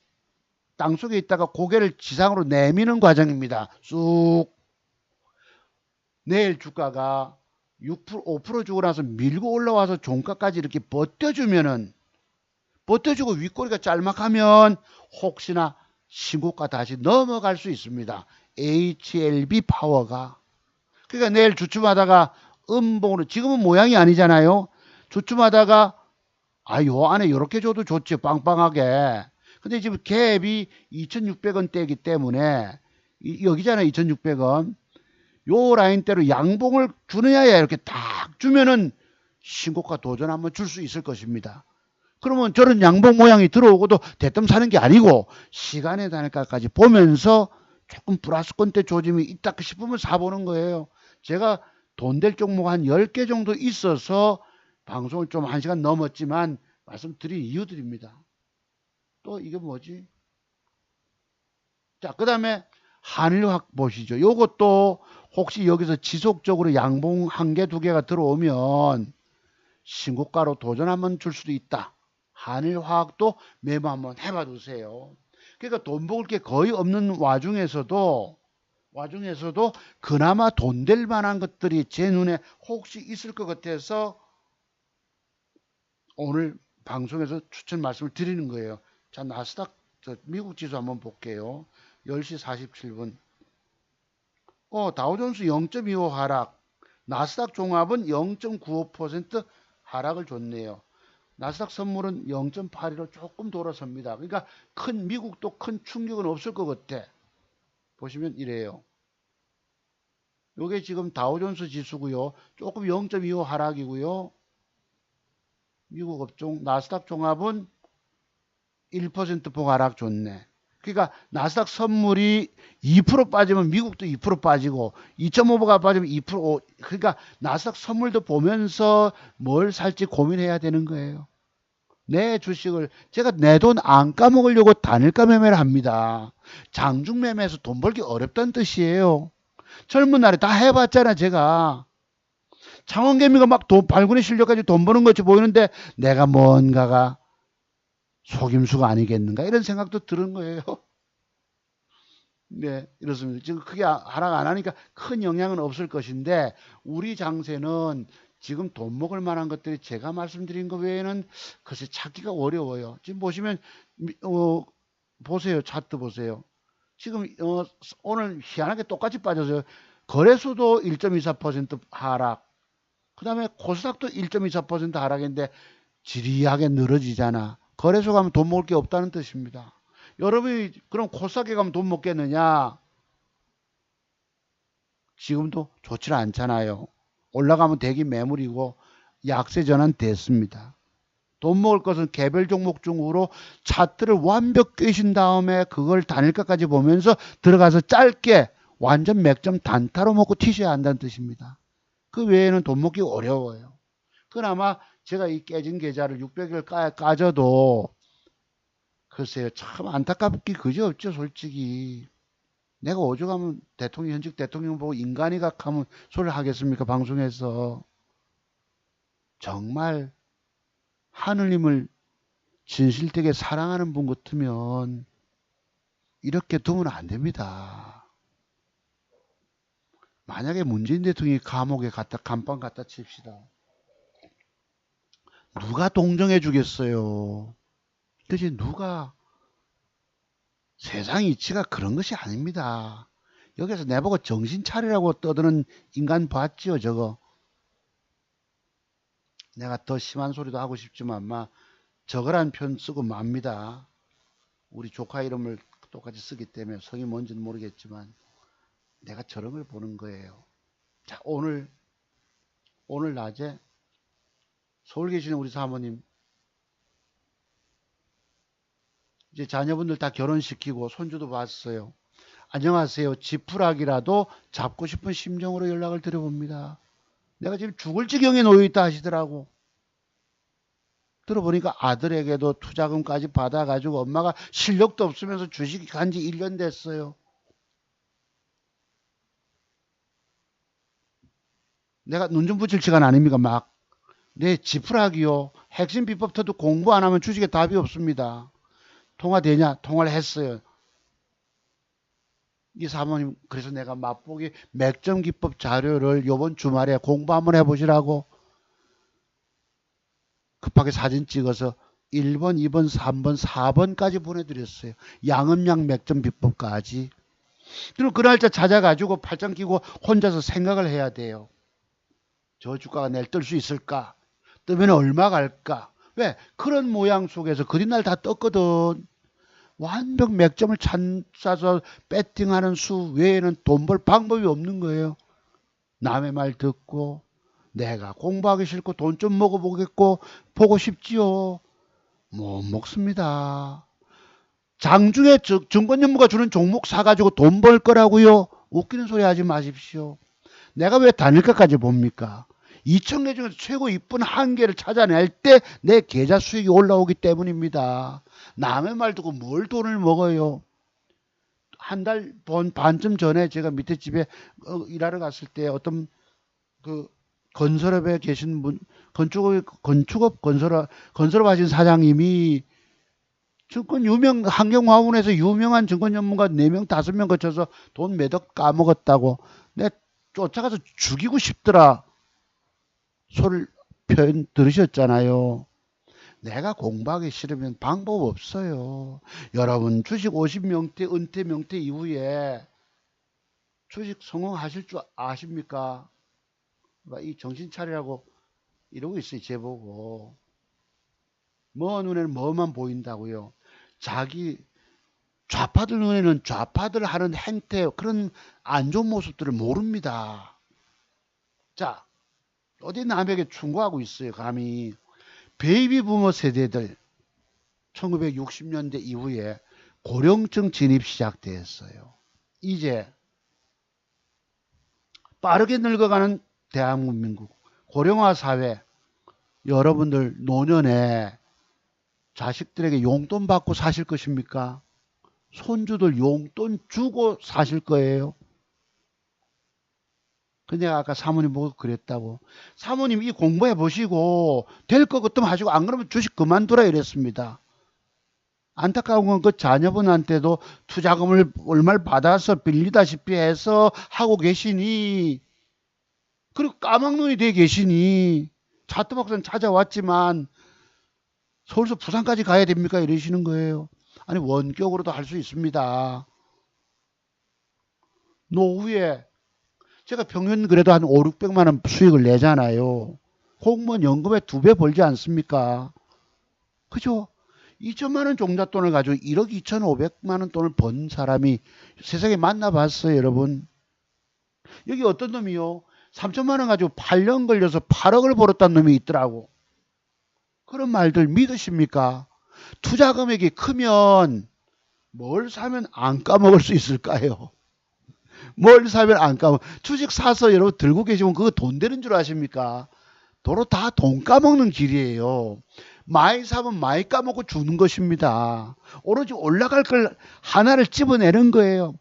땅속에 있다가 고개를 지상으로 내미는 과정입니다. 쑥 내일 주가가 6%, 5% 주고 나서 밀고 올라와서 종가까지 이렇게 버텨주면은 버텨주고 윗꼬리가 짤막하면 혹시나 신고가 다시 넘어갈 수 있습니다. HLB 파워가. 그러니까 내일 주춤하다가 음봉으로 지금은 모양이 아니잖아요. 주춤하다가 요 안에 이렇게 줘도 좋죠. 빵빵하게. 근데 지금 갭이 2,600원대이기 때문에 여기잖아요. 2,600원. 요 라인대로 양봉을 주느냐 이렇게 딱 주면은 신고가 도전 한번 줄 수 있을 것입니다. 그러면 저런 양봉 모양이 들어오고도 대뜸 사는 게 아니고 시간의 단가까지 보면서 조금 플러스권대 조짐이 있다 싶으면 사보는 거예요. 제가 돈 될 종목 한 10개 정도 있어서 방송을 좀 1시간 넘었지만 말씀드린 이유들입니다. 또 이게 뭐지? 자, 그 다음에 한일화학 보시죠. 요것도 혹시 여기서 지속적으로 양봉 1개, 2개가 들어오면 신고가로 도전 한번 줄 수도 있다. 한일화학도 매매 한번 해봐 두세요. 그러니까 돈 벌 게 거의 없는 와중에서도 그나마 돈 될 만한 것들이 제 눈에 혹시 있을 것 같아서 오늘 방송에서 추천 말씀을 드리는 거예요. 자, 나스닥 미국 지수 한번 볼게요. 10시 47분. 다우존스 0.25 하락. 나스닥 종합은 0.95% 하락을 줬네요. 나스닥 선물은 0.82로 조금 돌아섭니다. 그러니까 미국도 큰 충격은 없을 것 같아. 보시면 이래요. 요게 지금 다우존스 지수고요. 조금 0.25 하락이고요. 미국 업종 나스닥 종합은 1%폭 하락 줬네. 그러니까 나스닥 선물이 2% 빠지면 미국도 2% 빠지고 2.5%가 빠지면 2%. 그러니까 나스닥 선물도 보면서 뭘 살지 고민해야 되는 거예요. 내 주식을 제가 내 돈 안 까먹으려고 단일가 매매를 합니다. 장중 매매에서 돈 벌기 어렵다는 뜻이에요. 젊은 날에 다 해봤잖아 제가. 창원개미가 막 발군의 실력까지 돈 버는 것이 보이는데 내가 뭔가가 속임수가 아니겠는가 이런 생각도 드는 거예요. 네, 이렇습니다. 지금 크게 하락 안 하니까 큰 영향은 없을 것인데 우리 장세는 지금 돈 먹을 만한 것들이 제가 말씀드린 것 외에는 글쎄 찾기가 어려워요. 지금 보시면 보세요. 차트 보세요. 지금 오늘 희한하게 똑같이 빠져서요. 거래소도 1.24% 하락. 그 다음에 코스닥도 1.24% 하락인데 지리하게 늘어지잖아. 거래소 가면 돈 먹을 게 없다는 뜻입니다. 여러분이 그럼 코스닥에 가면 돈 먹겠느냐? 지금도 좋지 않잖아요. 올라가면 대기 매물이고 약세 전환 됐습니다. 돈 먹을 것은 개별 종목 중으로 차트를 완벽 꿰신 다음에 그걸 단일가까지 보면서 들어가서 짧게 완전 맥점 단타로 먹고 튀셔야 한다는 뜻입니다. 그 외에는 돈 먹기 어려워요. 그나마 제가 이 깨진 계좌를 600일 까져도 글쎄요 참 안타깝기 그지없죠 솔직히. 내가 오죽하면 현직 대통령 보고 인간이 각하면 소리를 하겠습니까 방송에서. 정말 하느님을 진실되게 사랑하는 분 같으면 이렇게 두면 안 됩니다. 만약에 문재인 대통령이 감옥에 감방 갖다 칩시다. 누가 동정해 주겠어요. 그지 누가. 세상 이치가 그런 것이 아닙니다. 여기서 내보고 정신 차리라고 떠드는 인간 봤지요 저거. 내가 더 심한 소리도 하고 싶지만 저거란 편 쓰고 맙니다. 우리 조카 이름을 똑같이 쓰기 때문에 성이 뭔지는 모르겠지만 내가 저런 걸 보는 거예요. 자 오늘 오늘 낮에 서울 계시는 우리 사모님 이제 자녀분들 다 결혼시키고 손주도 봤어요. 안녕하세요. 지푸라기라도 잡고 싶은 심정으로 연락을 드려봅니다. 내가 지금 죽을 지경에 놓여 있다 하시더라고. 들어보니까 아들에게도 투자금까지 받아가지고 엄마가 실력도 없으면서 주식 한지 1년 됐어요. 내가 눈 좀 붙일 시간 아닙니까? 막. 네, 지푸라기요. 핵심 비법터도 공부 안 하면 주식에 답이 없습니다. 통화되냐? 통화를 했어요. 이 사모님, 그래서 내가 맛보기 맥점 기법 자료를 요번 주말에 공부 한번 해보시라고 급하게 사진 찍어서 1번, 2번, 3번, 4번까지 보내드렸어요. 양음양 맥점 비법까지. 그럼 그 날짜 찾아가지고 팔짱 끼고 혼자서 생각을 해야 돼요. 저 주가가 내일 뜰 수 있을까? 뜨면 얼마 갈까? 왜? 그런 모양 속에서 그린날 다 떴거든. 완벽 맥점을 찾아서 배팅하는 수 외에는 돈 벌 방법이 없는 거예요. 남의 말 듣고 내가 공부하기 싫고 돈 좀 먹어보겠고 보고 싶지요. 못 먹습니다. 장중에 증권연구가 주는 종목 사가지고 돈 벌 거라고요. 웃기는 소리 하지 마십시오. 내가 왜 단일가까지 봅니까? 2,000개 중에서 최고 이쁜 한 개를 찾아낼 때 내 계좌 수익이 올라오기 때문입니다. 남의 말 듣고 뭘 돈을 먹어요. 한 달 반쯤 전에 제가 밑에 집에 일하러 갔을 때 어떤 그 건설업에 계신 분, 건축업 건설업 하신 사장님이 증권 유명 환경화원에서 유명한 증권 전문가 4명 5명 거쳐서 돈 몇억 까먹었다고 내 쫓아가서 죽이고 싶더라 소리를 표현 들으셨잖아요. 내가 공부하기 싫으면 방법 없어요. 여러분 주식 50명대 은퇴 명퇴 이후에 주식 성공하실 줄 아십니까? 이 정신 차리라고 이러고 있어요. 제보고 뭐 눈에는 뭐만 보인다고요. 자기 좌파들 눈에는 좌파들 하는 행태 그런 안 좋은 모습들을 모릅니다. 자, 어디 남에게 충고하고 있어요. 감히 베이비 부머 세대들 1960년대 이후에 고령층 진입 시작되었어요. 이제 빠르게 늙어가는 대한민국 고령화 사회 여러분들 노년에 자식들에게 용돈 받고 사실 것입니까? 손주들 용돈 주고 사실 거예요. 근데 아까 사모님 보고 그랬다고. 사모님 이 공부해 보시고 될 것 같으면 하시고 안 그러면 주식 그만두라 이랬습니다. 안타까운 건 그 자녀분한테도 투자금을 얼마를 받아서 빌리다시피 해서 하고 계시니 그리고 까막눈이 돼 계시니 차트박스는 찾아왔지만 서울서 부산까지 가야 됩니까? 이러시는 거예요. 아니 원격으로도 할 수 있습니다. 노후에 제가 평균 그래도 한 5, 600만 원 수익을 내잖아요. 공무원 연금에 2배 벌지 않습니까? 그죠? 2천만 원 종잣돈을 가지고 1억 2,500만 원 돈을 번 사람이 세상에 만나봤어요, 여러분. 여기 어떤 놈이요? 3천만 원 가지고 8년 걸려서 8억을 벌었다는 놈이 있더라고. 그런 말들 믿으십니까? 투자 금액이 크면 뭘 사면 안 까먹을 수 있을까요? 뭘 사면 안 까먹 주식 사서 여러분 들고 계시면 그거 돈 되는 줄 아십니까? 도로 다 돈 까먹는 길이에요. 많이 사면 많이 까먹고 주는 것입니다. 오로지 올라갈 걸 하나를 집어내는 거예요.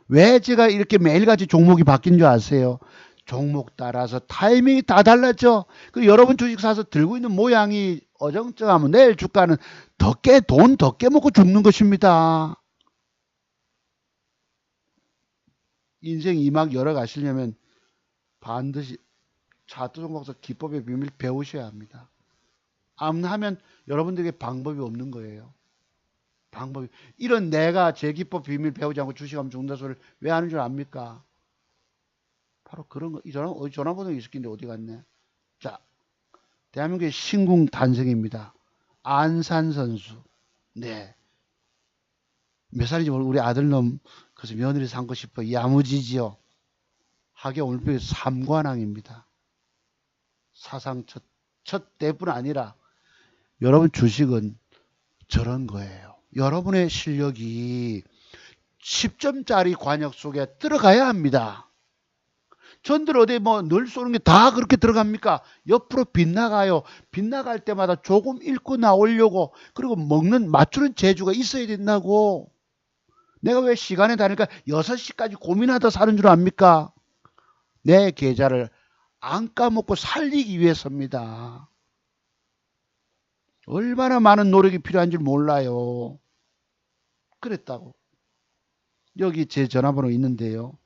왜 제가 이렇게 매일같이 종목이 바뀐 줄 아세요? 종목 따라서 타이밍이 다 달랐죠. 그 여러분 주식 사서 들고 있는 모양이 어정쩡하면 내일 주가는 돈 더 깨먹고 죽는 것입니다. 인생 2막 열어가시려면 반드시 차트 종목서 기법의 비밀 배우셔야 합니다. 안 하면 여러분들에게 방법이 없는 거예요. 방법이 이런 내가 제 기법 비밀 배우지 않고 주식하면 죽는다 소리를 왜 하는 줄 압니까? 바로 그런 거. 이 전화번호 있었긴데 어디 갔네. 자, 대한민국의 신궁 탄생입니다. 안산 선수. 네. 몇 살인지 모르고 우리 아들놈 그래서 며느리 삼고 싶어 야무지지요. 하계 올림픽 3관왕입니다. 사상 첫 대뿐 아니라 여러분 주식은 저런 거예요. 여러분의 실력이 10점짜리 관역 속에 들어가야 합니다. 전들 어디 뭐 늘 쏘는 게 다 그렇게 들어갑니까? 옆으로 빗나가요. 빗나갈 때마다 조금 읽고 나오려고, 그리고 맞추는 재주가 있어야 된다고. 내가 왜 시간에 다니까 6시까지 고민하다 사는 줄 압니까? 내 계좌를 안 까먹고 살리기 위해서입니다. 얼마나 많은 노력이 필요한 줄 몰라요. 그랬다고. 여기 제 전화번호 있는데요.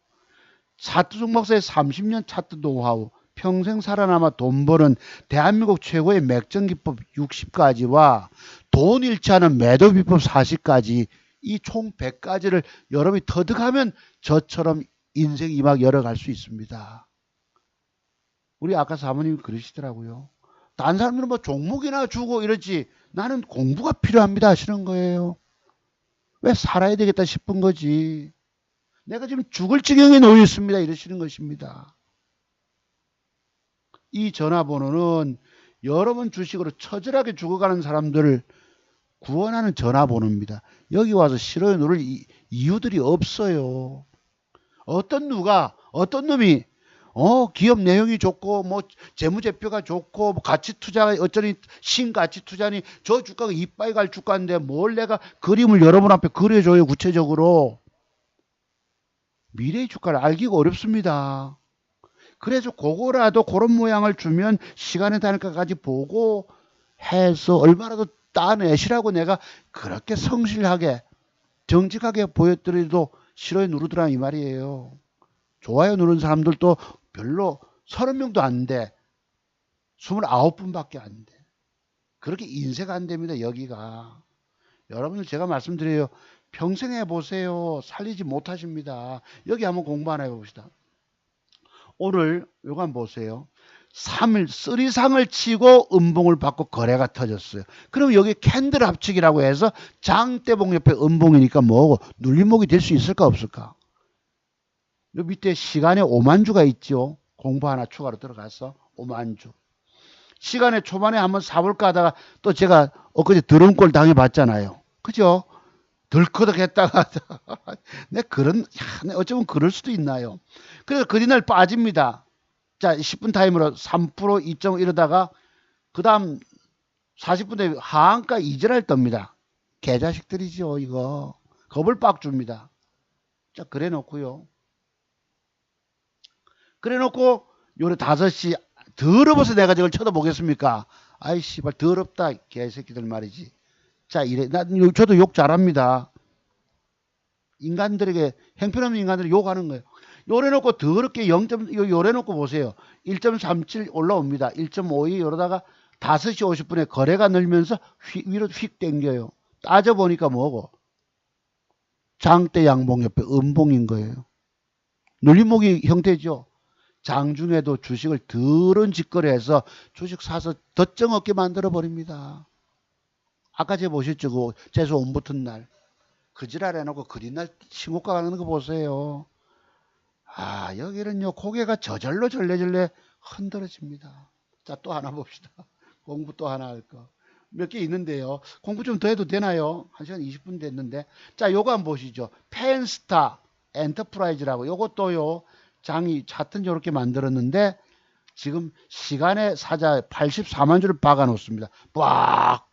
차트 종목사의 30년 차트 노하우, 평생 살아남아 돈 버는 대한민국 최고의 맥정 기법 60가지와 돈 잃지 않은 매도 비법 40가지, 이 총 100가지를 여러분이 터득하면 저처럼 인생 이막 열어갈 수 있습니다. 우리 아까 사모님이 그러시더라고요. 다른 사람들은 뭐 종목이나 주고 이러지, 나는 공부가 필요합니다 하시는 거예요. 왜 살아야 되겠다 싶은 거지. 내가 지금 죽을 지경에 놓여 있습니다 이러시는 것입니다. 이 전화번호는 여러분 주식으로 처절하게 죽어가는 사람들을 구원하는 전화번호입니다. 여기 와서 싫어요 누를 이유들이 없어요. 어떤 놈이 기업 내용이 좋고 뭐 재무제표가 좋고 뭐 가치 투자 어쩌니 신가치 투자니 저 주가가 이빠이 갈 주가인데 뭘 내가 그림을 여러분 앞에 그려줘요. 구체적으로 미래의 주가를 알기가 어렵습니다. 그래서 그거라도 그런 모양을 주면 시간의 단가까지 보고 해서 얼마라도 따내시라고 내가 그렇게 성실하게 정직하게 보여드려도 싫어요 누르더라 이 말이에요. 좋아요 누르는 사람들도 별로 30명도 안 돼. 29분밖에 안 돼. 그렇게 인쇄가 안 됩니다 여기가. 여러분들 제가 말씀드려요. 평생 해보세요. 살리지 못하십니다. 여기 한번 공부 하나 해봅시다. 오늘 요거 한번 보세요. 3일 쓰리상을 치고 음봉을 받고 거래가 터졌어요. 그럼 여기 캔들 합치기라고 해서 장대봉 옆에 음봉이니까 뭐고 눌림목이 될 수 있을까 없을까? 요 밑에 시간에 5만주가 있죠. 공부 하나 추가로 들어가서 5만주. 시간에 초반에 한번 사볼까 하다가 또 제가 엊그제 드럼골 당해봤잖아요. 그죠? 덜커덕 했다가 내 어쩌면 그럴 수도 있나요? 그래서 그린날 빠집니다. 자 10분 타임으로 3% 2.5 이러다가 그 다음 40분 되면 하한가 이절할 겁니다. 개자식들이죠 이거. 겁을 빡 줍니다. 자 그래 놓고요. 그래 놓고 요래 5시 더러워서 내가 저걸 쳐다보겠습니까? 아이 씨발 더럽다 개새끼들 말이지. 자 이래 저도 욕 잘합니다. 인간들에게 형편없는 인간들을 욕하는 거예요. 요래 놓고 더럽게 0. 요래 놓고 보세요. 1.37 올라옵니다. 1.52 이러다가 5시 50분에 거래가 늘면서 위로 휙 당겨요. 따져보니까 뭐고? 장대 양봉 옆에 음봉인 거예요. 눌림목이 형태죠. 장중에도 주식을 더러운 짓거리해서 주식 사서 덧정 없게 만들어 버립니다. 아까 제가 보셨죠? 그 재수 온 붙은 날. 그 지랄 해놓고 그린날 신고가 가는 거 보세요. 아 여기는요 고개가 저절로 절레절레 흔들어집니다. 자 또 하나 봅시다. 공부 또 하나 할 거. 몇 개 있는데요. 공부 좀 더 해도 되나요? 1시간 20분 됐는데. 자 요거 한번 보시죠. 펜스타 엔터프라이즈라고 요것도요. 장이 차트 저렇게 만들었는데 지금 시간에 사자 84만 주를 박아 놓습니다. 빡.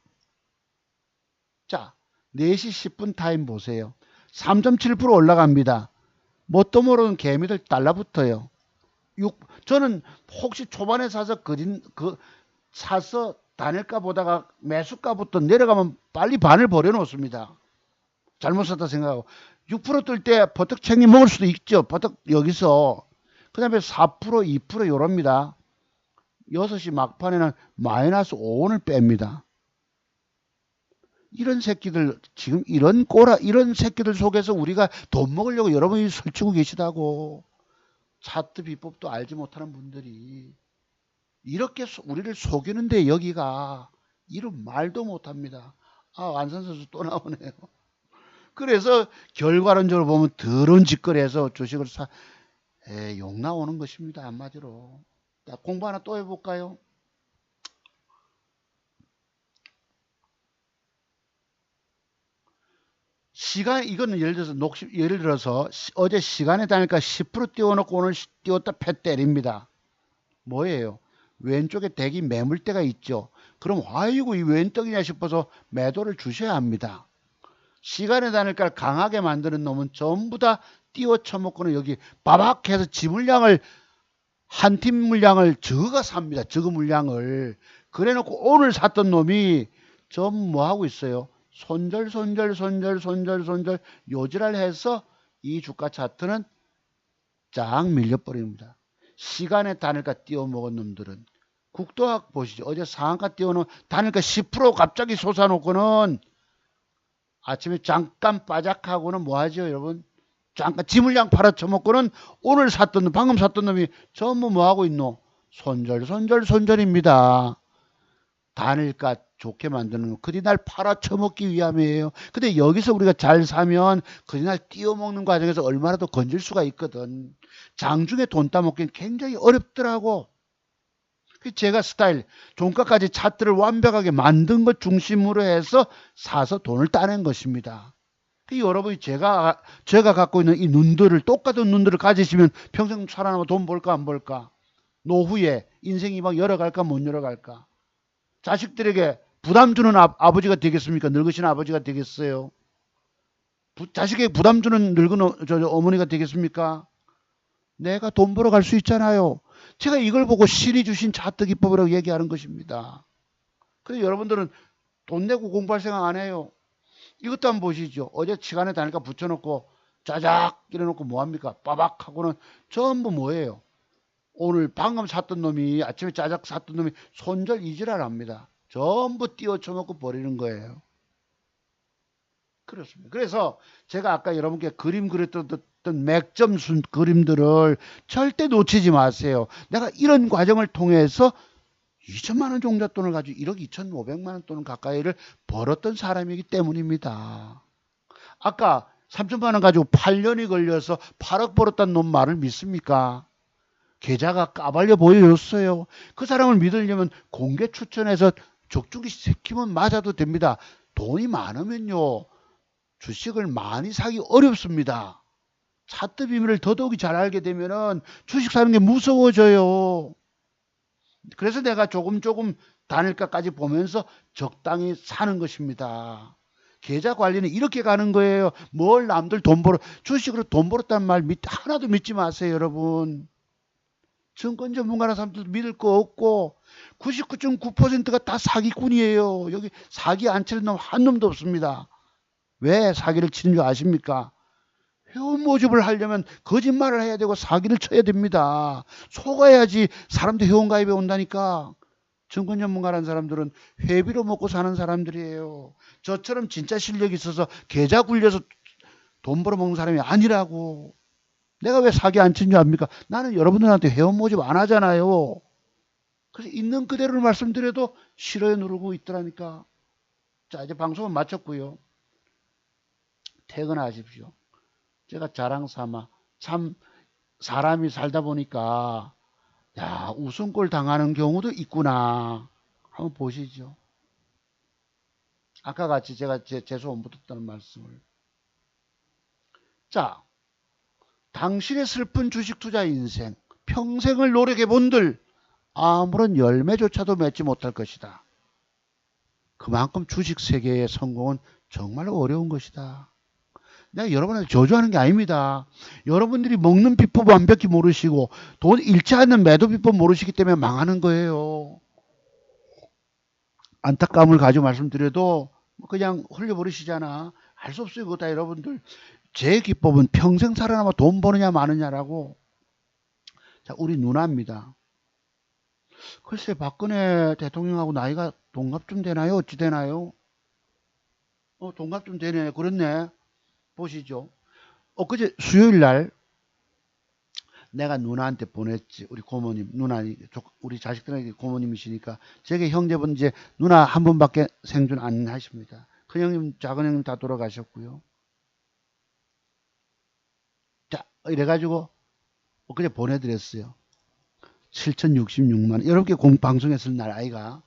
자 4시 10분 타임 보세요. 3.7% 올라갑니다. 뭣도 모르는 개미들 달라붙어요. 저는 혹시 초반에 사서 사서 다닐까 보다가 매수가부터 내려가면 빨리 반을 버려놓습니다. 잘못 샀다 생각하고 6% 뜰 때 버떡 챙겨 먹을 수도 있죠. 버떡 여기서 그 다음에 4% 2% 요럽니다. 6시 막판에는 마이너스 5원을 뺍니다. 이런 새끼들 지금 이런 새끼들 속에서 우리가 돈 먹으려고 여러분이 설치고 계시다고. 차트 비법도 알지 못하는 분들이 이렇게 우리를 속이는데 여기가 이런 말도 못합니다. 아 안산 선수 또 나오네요. 그래서 결과론적으로 보면 더러운 짓거리해서 주식을 욕 나오는 것입니다. 한마디로. 자, 공부 하나 또 해볼까요? 이거는 예를 들어서 어제 시간에 다니까 10% 띄워놓고 오늘 띄웠다 패 때립니다. 뭐예요? 왼쪽에 대기 매물대가 있죠. 그럼 아이고 이 웬 떡이냐 싶어서 매도를 주셔야 합니다. 시간에 다니까 강하게 만드는 놈은 전부 다 띄워 쳐먹고는 여기 바박해서 지 물량을 한 팀 물량을 저가 삽니다. 저거 물량을. 그래놓고 오늘 샀던 놈이 전부 뭐 하고 있어요? 손절 요지랄 해서 이 주가 차트는 쫙 밀려버립니다. 시간에 단일가 띄워먹은 놈들은 국도학 보시죠. 어제 상한가 띄워놓은 단일가 10% 갑자기 솟아놓고는 아침에 잠깐 빠작하고는 뭐하죠 여러분? 잠깐 지물량 팔아쳐먹고는 오늘 샀던 놈, 방금 샀던 놈이 전부 뭐하고 있노? 손절입니다. 단일가 좋게 만드는 거. 그뒤날 팔아쳐먹기 위함이에요. 근데 여기서 우리가 잘 사면 그뒤날 띄워먹는 과정에서 얼마나 더 건질 수가 있거든. 장중에 돈 따먹기는 굉장히 어렵더라고. 제가 스타일 종가까지 차트를 완벽하게 만든 것 중심으로 해서 사서 돈을 따낸 것입니다. 여러분이 제가 갖고 있는 이 눈들을 똑같은 눈들을 가지시면 평생 살아남아 돈 벌까 안 벌까? 노후에 인생이 막 열어갈까 못 열어갈까? 자식들에게 부담 주는 아버지가 되겠습니까? 늙으신 아버지가 되겠어요? 자식에게 부담 주는 늙은 어머니가 되겠습니까? 내가 돈 벌어 갈 수 있잖아요. 제가 이걸 보고 신이 주신 차트 기법이라고 얘기하는 것입니다. 그래서 여러분들은 돈 내고 공부할 생각 안 해요. 이것도 한번 보시죠. 어제 시간에 다니까 붙여놓고 짜작 이래놓고 뭐합니까? 빠박하고는 전부 뭐예요? 오늘 방금 샀던 놈이 아침에 짜작 샀던 놈이 손절 이지랄 합니다. 전부 띄워쳐놓고 버리는 거예요. 그렇습니다. 그래서 제가 아까 여러분께 그림 그렸던 맥점 순 그림들을 절대 놓치지 마세요. 내가 이런 과정을 통해서 2천만 원 종잣돈을 가지고 1억 2,500만 원 돈 가까이를 벌었던 사람이기 때문입니다. 아까 3천만 원 가지고 8년이 걸려서 8억 벌었다는 놈 말을 믿습니까? 계좌가 까발려 보여줬어요. 그 사람을 믿으려면 공개 추천해서 적중이 시키면 맞아도 됩니다. 돈이 많으면요. 주식을 많이 사기 어렵습니다. 차트 비밀을 더더욱이 잘 알게 되면은 주식 사는 게 무서워져요. 그래서 내가 조금 단일가까지 보면서 적당히 사는 것입니다. 계좌 관리는 이렇게 가는 거예요. 뭘 남들 돈 벌어 주식으로 돈 벌었다는 말 하나도 믿지 마세요, 여러분. 증권 전문가라는 사람들도 믿을 거 없고 99.9%가 다 사기꾼이에요. 여기 사기 안 치는 놈 한 놈도 없습니다. 왜 사기를 치는 줄 아십니까? 회원 모집을 하려면 거짓말을 해야 되고 사기를 쳐야 됩니다. 속아야지 사람들 회원 가입에 온다니까. 증권 전문가라는 사람들은 회비로 먹고 사는 사람들이에요. 저처럼 진짜 실력이 있어서 계좌 굴려서 돈 벌어먹는 사람이 아니라고. 내가 왜 사기 안 친 줄 압니까? 나는 여러분들한테 회원 모집 안 하잖아요. 그래서 있는 그대로를 말씀드려도 싫어요 누르고 있더라니까. 자, 이제 방송은 마쳤고요. 퇴근하십시오. 제가 자랑 삼아 참 사람이 살다 보니까 야 우승골 당하는 경우도 있구나. 한번 보시죠. 아까 같이 제가 재수 안 붙었다는 말씀을. 자, 당신의 슬픈 주식 투자 인생 평생을 노력해 본들 아무런 열매조차도 맺지 못할 것이다. 그만큼 주식 세계의 성공은 정말 어려운 것이다. 내가 여러분한테 저주하는 게 아닙니다. 여러분들이 먹는 비법 완벽히 모르시고 돈 잃지 않는 매도 비법 모르시기 때문에 망하는 거예요. 안타까움을 가지고 말씀드려도 그냥 흘려버리시잖아. 할 수 없어요. 그거 다 여러분들. 제 기법은 평생 살아남아 돈 버느냐 마느냐라고. 자, 우리 누나입니다. 글쎄 박근혜 대통령하고 나이가 동갑쯤 되나요? 어찌 되나요? 동갑쯤 되네. 그렇네. 보시죠. 엊그제 수요일 날 내가 누나한테 보냈지. 우리 고모님, 누나, 우리 자식들에게 고모님이시니까 제게 형제분 이제 누나 한 분밖에 생존 안 하십니다. 큰 형님, 작은 형님 다 돌아가셨고요. 자, 이래가지고 엊그제 보내드렸어요. 7,066만 원. 여러분께 방송했을 날 아이가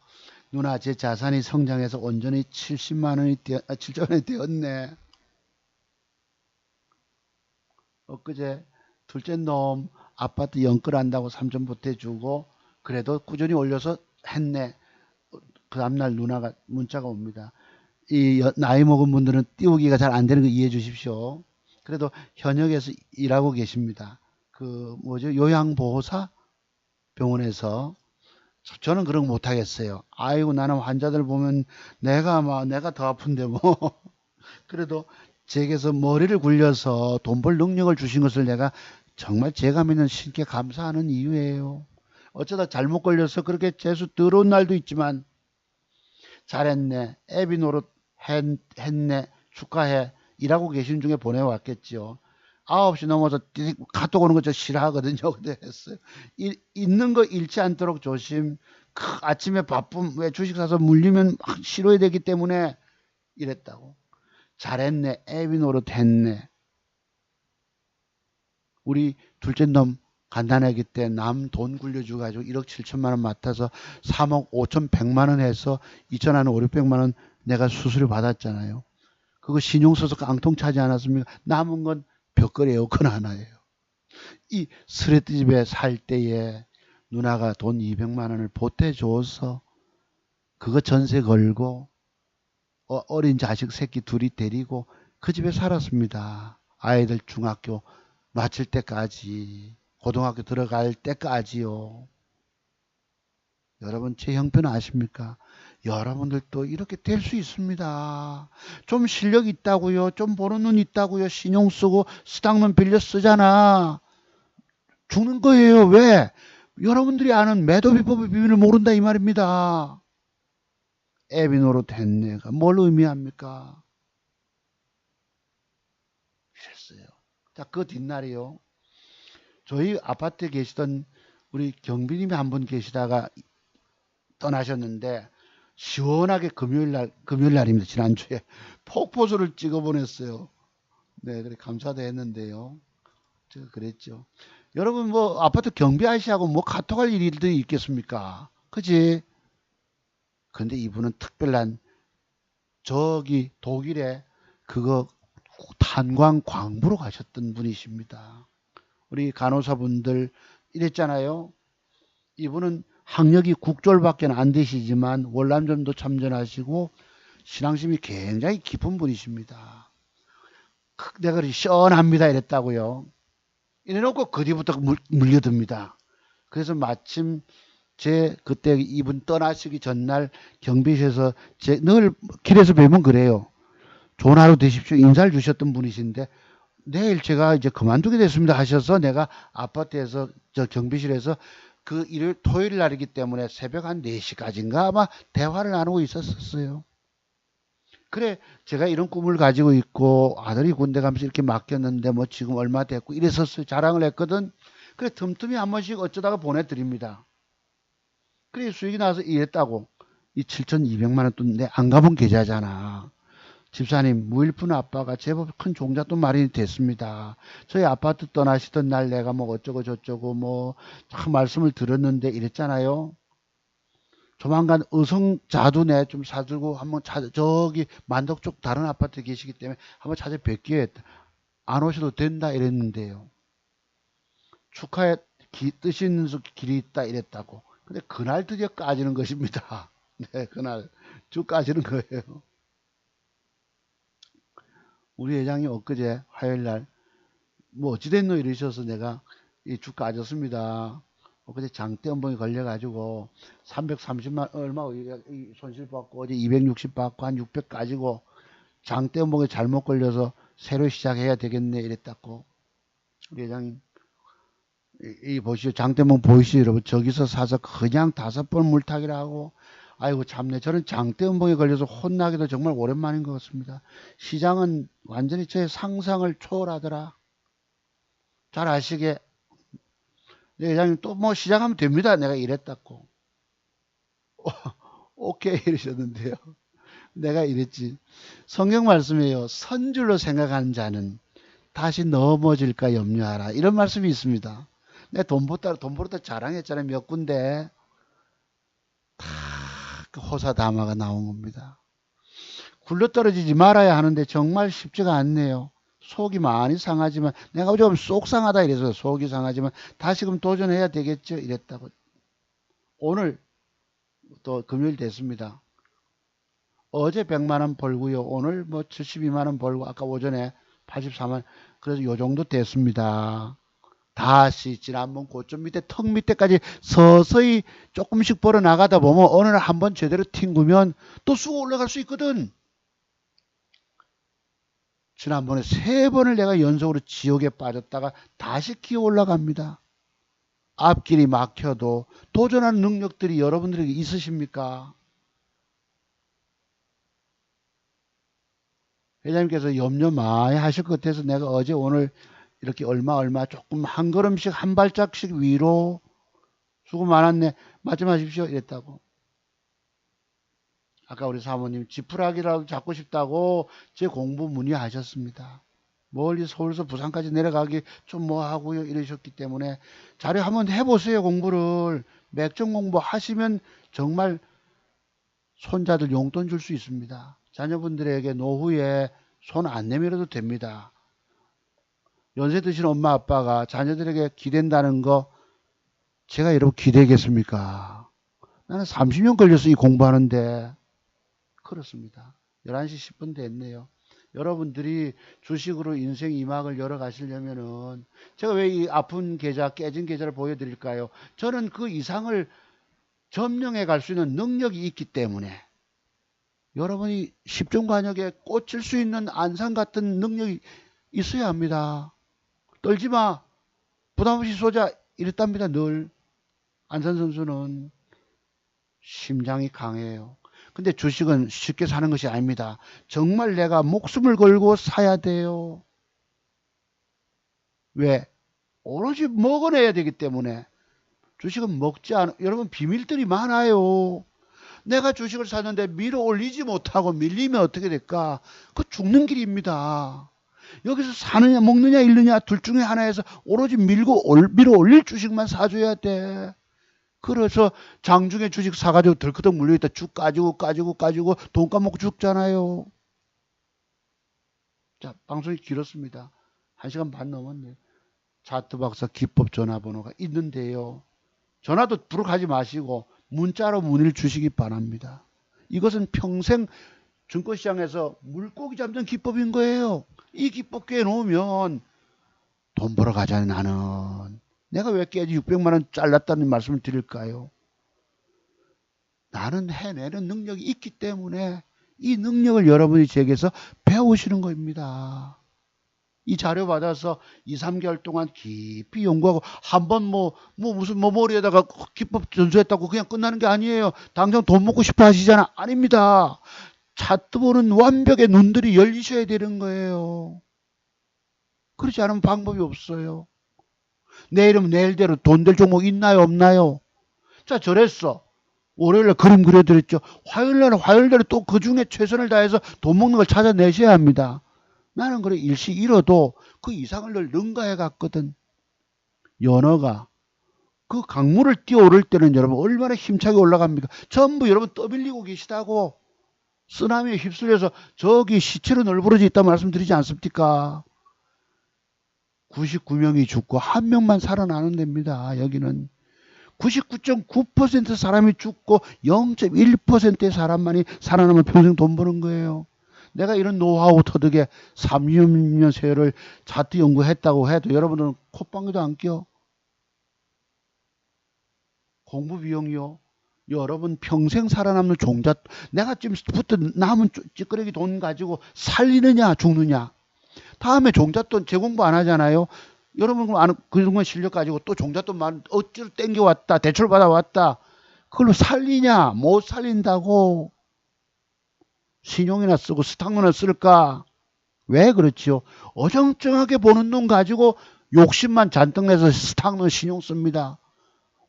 누나 제 자산이 성장해서 온전히 70만 원이 7천 원이 되었네. 엊그제 둘째 놈 아파트 연끌한다고 3천 보태주고 그래도 꾸준히 올려서 했네. 그 다음날 누나가 문자가 옵니다. 나이 먹은 분들은 띄우기가 잘 안 되는 거 이해해 주십시오. 그래도 현역에서 일하고 계십니다. 그 뭐죠? 요양보호사 병원에서. 저는 그런 거 못하겠어요. 아이고 나는 환자들 보면 내가 더 아픈데 뭐. 그래도 제게서 머리를 굴려서 돈 벌 능력을 주신 것을 내가 정말 제가 믿는 신께 감사하는 이유예요. 어쩌다 잘못 걸려서 그렇게 재수 더러운 날도 있지만 잘했네. 애비 노릇 했네. 축하해. 일하고 계신 중에 보내왔겠지요. 9시 넘어서 카톡 오는 거 저 싫어하거든요. 근데 했어요. 있는 거 잃지 않도록 조심. 아침에 바쁨, 왜 주식 사서 물리면 막 싫어야 되기 때문에 이랬다고. 잘했네. 애비 노릇 했네. 우리 둘째 놈 간단하기 때 남 돈 굴려주고 가지고 1억 7천만 원 맡아서 3억 5천 100만 원 해서 2천 한 5, 600만 원 내가 수수료 받았잖아요. 그거 신용 써서 깡통 차지 않았습니까? 남은 건 벽걸이 에어컨 하나예요. 이 스레트집에 살 때에 누나가 돈 200만 원을 보태줘서 그거 전세 걸고 어린 자식 새끼 둘이 데리고 그 집에 살았습니다. 아이들 중학교 마칠 때까지, 고등학교 들어갈 때까지요. 여러분 제 형편 아십니까? 여러분들도 이렇게 될 수 있습니다. 좀 실력 있다고요. 좀 보는 눈 있다고요. 신용 쓰고 수당만 빌려 쓰잖아. 죽는 거예요. 왜? 여러분들이 아는 매도 비법의 비밀을 모른다 이 말입니다. 애비 노릇 했네가 뭘 의미합니까? 이랬어요. 자, 그 뒷날이요. 저희 아파트에 계시던 우리 경비님이 한 분 계시다가 떠나셨는데 시원하게 금요일 날입니다. 지난주에 폭포수를 찍어 보냈어요. 네, 그래 감사도 했는데요. 제가 그랬죠. 여러분 뭐 아파트 경비 아저씨하고 뭐 카톡할 일도 있겠습니까? 그지? 근데 이분은 특별한 저기 독일에 그거 탄광 광부로 가셨던 분이십니다. 우리 간호사분들 이랬잖아요. 이분은 학력이 국졸밖에 안 되시지만 월남전도 참전하시고 신앙심이 굉장히 깊은 분이십니다. 내가 시원합니다 이랬다고요. 이래놓고 그 뒤부터 물려듭니다. 그래서 마침 제 그때 이분 떠나시기 전날 경비실에서 늘 길에서 뵈면 그래요. 좋은 하루 되십시오. 인사를 주셨던 분이신데 내일 제가 이제 그만두게 됐습니다 하셔서 내가 아파트에서 저 경비실에서 그 일요일 토요일 날이기 때문에 새벽 한 4시까지인가 아마 대화를 나누고 있었어요. 그래 제가 이런 꿈을 가지고 있고 아들이 군대 가면서 이렇게 맡겼는데 뭐 지금 얼마 됐고 이랬었어요. 자랑을 했거든. 그래 틈틈이 한 번씩 어쩌다가 보내드립니다. 그래 수익이 나서 이랬다고. 이 7,200만 원 또 내 안 가본 계좌잖아. 집사님 무일푼 아빠가 제법 큰 종잣돈 마련이 됐습니다. 저희 아파트 떠나시던 날 내가 뭐 어쩌고 저쩌고 뭐 참 말씀을 들었는데 이랬잖아요. 조만간 의성자두네 좀 사들고 한번 저기 만덕 쪽 다른 아파트에 계시기 때문에 한번 찾아뵙기에 안 오셔도 된다 이랬는데요. 축하에 뜻이 있는 길이 있다 이랬다고. 근데 그날 드디어 까지는 것입니다. 네, 그날 쭉 까지는 거예요. 우리 회장이 엊그제 화요일 날 뭐 어찌됐노 이러셔서 내가 이 주 까졌습니다. 엊그제 장대음봉이 걸려가지고 330만 얼마 손실 받고 어제 260 받고 한 600 까지고 장대음봉에 잘못 걸려서 새로 시작해야 되겠네 이랬다고. 우리 회장님 이 보시죠. 장대봉 보이시죠 여러분. 저기서 사서 그냥 5번 물타기를 하고 아이고 참네. 저는 장대음봉에 걸려서 혼나기도 정말 오랜만인 것 같습니다. 시장은 완전히 제 상상을 초월하더라. 잘 아시게. 네, 회장님 또 뭐 시작하면 됩니다. 내가 이랬다고. 오케이 이러셨는데요. 내가 이랬지. 성경 말씀이에요. 선줄로 생각하는 자는 다시 넘어질까 염려하라. 이런 말씀이 있습니다. 내 돈 벌었다 자랑했잖아요. 몇 군데. 다 그 호사다마가 나온 겁니다. 굴러떨어지지 말아야 하는데 정말 쉽지가 않네요. 속이 많이 상하지만 내가 좀 속 상하다 이래서 속이 상하지만 다시금 도전해야 되겠죠 이랬다고. 오늘 또 금요일 됐습니다. 어제 100만 원 벌고요. 오늘 뭐 72만 원 벌고 아까 오전에 84만. 그래서 요 정도 됐습니다. 다시 지난번 고점 밑에 턱 밑에까지 서서히 조금씩 벌어 나가다 보면 어느 날 한번 제대로 튕구면 또 쑥 올라갈 수 있거든. 지난번에 3번을 내가 연속으로 지옥에 빠졌다가 다시 기어 올라갑니다. 앞길이 막혀도 도전하는 능력들이 여러분들에게 있으십니까? 회장님께서 염려 많이 하실 것 같아서 내가 어제 오늘 이렇게 얼마 조금 한 걸음씩 한 발짝씩 위로 수고 많았네 말씀하십시오 이랬다고. 아까 우리 사모님 지푸라기라도 잡고 싶다고 제 공부 문의하셨습니다. 멀리 서울에서 부산까지 내려가기 좀 뭐 하고요 이러셨기 때문에 자료 한번 해보세요. 공부를 맥점 공부 하시면 정말 손자들 용돈 줄 수 있습니다. 자녀분들에게 노후에 손 안 내밀어도 됩니다. 연세 드신 엄마 아빠가 자녀들에게 기댄다는 거 제가 여러분 기대겠습니까? 나는 30년 걸렸어 이 공부하는데. 그렇습니다. 11시 10분 됐네요. 여러분들이 주식으로 인생 2막을 열어가시려면은 제가 왜 이 아픈 계좌 깨진 계좌를 보여드릴까요? 저는 그 이상을 점령해 갈 수 있는 능력이 있기 때문에 여러분이 10종 관역에 꽂힐 수 있는 안산 같은 능력이 있어야 합니다. 떨지마 부담없이 쏘자 이랬답니다. 늘 안산 선수는 심장이 강해요. 근데 주식은 쉽게 사는 것이 아닙니다. 정말 내가 목숨을 걸고 사야 돼요. 왜? 오로지 먹어내야 되기 때문에. 주식은 먹지 않아. 여러분 비밀들이 많아요. 내가 주식을 샀는데 밀어 올리지 못하고 밀리면 어떻게 될까? 그거 죽는 길입니다. 여기서 사느냐 먹느냐 잃느냐 둘 중에 하나에서 오로지 밀어 올릴 주식만 사줘야 돼. 그래서 장중에 주식 사가지고 덜커덕 물려있다 쭉 까지고 돈 까먹고 죽잖아요. 자, 방송이 길었습니다. 1시간 반 넘었네요. 차트 박사 기법 전화번호가 있는데요. 전화도 부르하지 마시고 문자로 문의를 주시기 바랍니다. 이것은 평생 증권시장에서 물고기 잡는 기법인 거예요. 이 기법 깨놓으면 돈 벌어 가잖아요. 나는 내가 왜 깨지 600만 원 잘랐다는 말씀을 드릴까요? 나는 해내는 능력이 있기 때문에 이 능력을 여러분이 제게서 배우시는 겁니다. 이 자료 받아서 2, 3개월 동안 깊이 연구하고 한번 무슨 머리에다가 기법 전수했다고 그냥 끝나는 게 아니에요. 당장 돈 먹고 싶어 하시잖아. 아닙니다. 차트 보는 완벽의 눈들이 열리셔야 되는 거예요. 그렇지 않으면 방법이 없어요. 내일은 내일대로 돈 될 종목 있나요 없나요? 자 저랬어. 월요일날 그림 그려드렸죠. 화요일날은 또 그 중에 최선을 다해서 돈 먹는 걸 찾아내셔야 합니다. 나는 그래 일시 잃어도 그 이상을 늘 능가해 갔거든. 연어가 그 강물을 뛰어오를 때는 여러분 얼마나 힘차게 올라갑니까? 전부 여러분 떠밀리고 계시다고. 쓰나미에 휩쓸려서 저기 시체로 널브러져 있다고 말씀드리지 않습니까? 99명이 죽고 한 명만 살아나는 데입니다. 여기는 99.9% 사람이 죽고 0.1%의 사람만이 살아남으면 평생 돈 버는 거예요. 내가 이런 노하우 터득에 30년 세월을 차트 연구했다고 해도 여러분들은 콧방귀도 안 껴. 공부 비용이요. 여러분 평생 살아남는 종잣. 내가 지금부터 남은 찌끄레기 돈 가지고 살리느냐 죽느냐. 다음에 종잣돈 재공부 안 하잖아요. 여러분 그동안 실력 가지고 또 종잣돈 어찌로 땡겨왔다. 대출 받아왔다. 그걸로 살리냐 못 살린다고. 신용이나 쓰고 스탁론을 쓸까? 왜 그렇지요? 어정쩡하게 보는 돈 가지고 욕심만 잔뜩 내서 스탁론 신용 씁니다.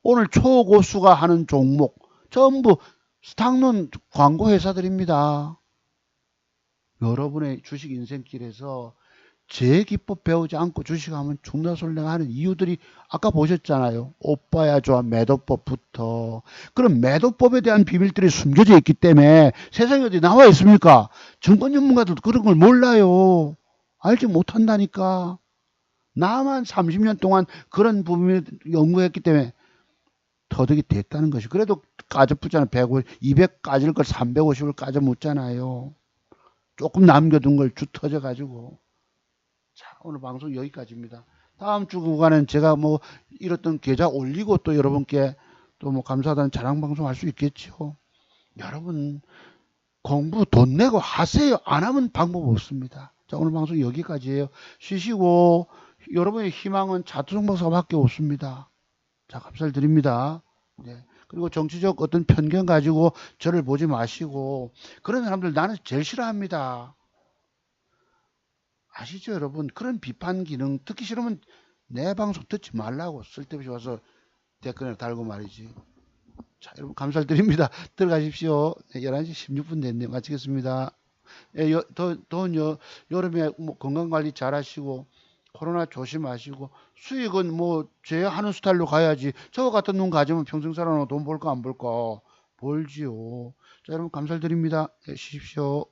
오늘 초고수가 하는 종목 전부 스탁론 광고 회사들입니다. 여러분의 주식 인생길에서 제 기법 배우지 않고 주식하면 죽나 솔랭 하는 이유들이 아까 보셨잖아요. 오빠야 좋아 매도법부터. 그럼 매도법에 대한 비밀들이 숨겨져 있기 때문에 세상에 어디 나와 있습니까? 증권 전문가들도 그런 걸 몰라요. 알지 못한다니까. 나만 30년 동안 그런 부분을 연구했기 때문에 터득이 됐다는 것이. 그래도 까져붙잖아. 150, 200 까질 걸 350을 까져 묻잖아요. 조금 남겨둔 걸 주 터져가지고. 자, 오늘 방송 여기까지입니다. 다음 주 구간은 제가 뭐 이랬던 계좌 올리고 또 여러분께 또 뭐 감사하다는 자랑 방송 할 수 있겠죠. 여러분 공부 돈 내고 하세요. 안 하면 방법 없습니다. 자, 오늘 방송 여기까지예요. 쉬시고 여러분의 희망은 자투성 박사밖에 없습니다. 자, 감사드립니다. 네. 그리고 정치적 어떤 편견 가지고 저를 보지 마시고 그런 사람들 나는 제일 싫어합니다. 아시죠, 여러분? 그런 비판 기능 듣기 싫으면 내 방송 듣지 말라고 쓸데없이 와서 댓글을 달고 말이지. 자, 여러분 감사드립니다. 들어가십시오. 네, 11시 16분 됐네. 마치겠습니다. 예, 더운 여름에 뭐 건강관리 잘 하시고 코로나 조심하시고 수익은 뭐 제 하는 스타일로 가야지. 저 같은 놈 가지면 평생 살아도 돈 벌까 안 벌까? 벌지요. 자, 여러분 감사드립니다. 예, 쉬십시오.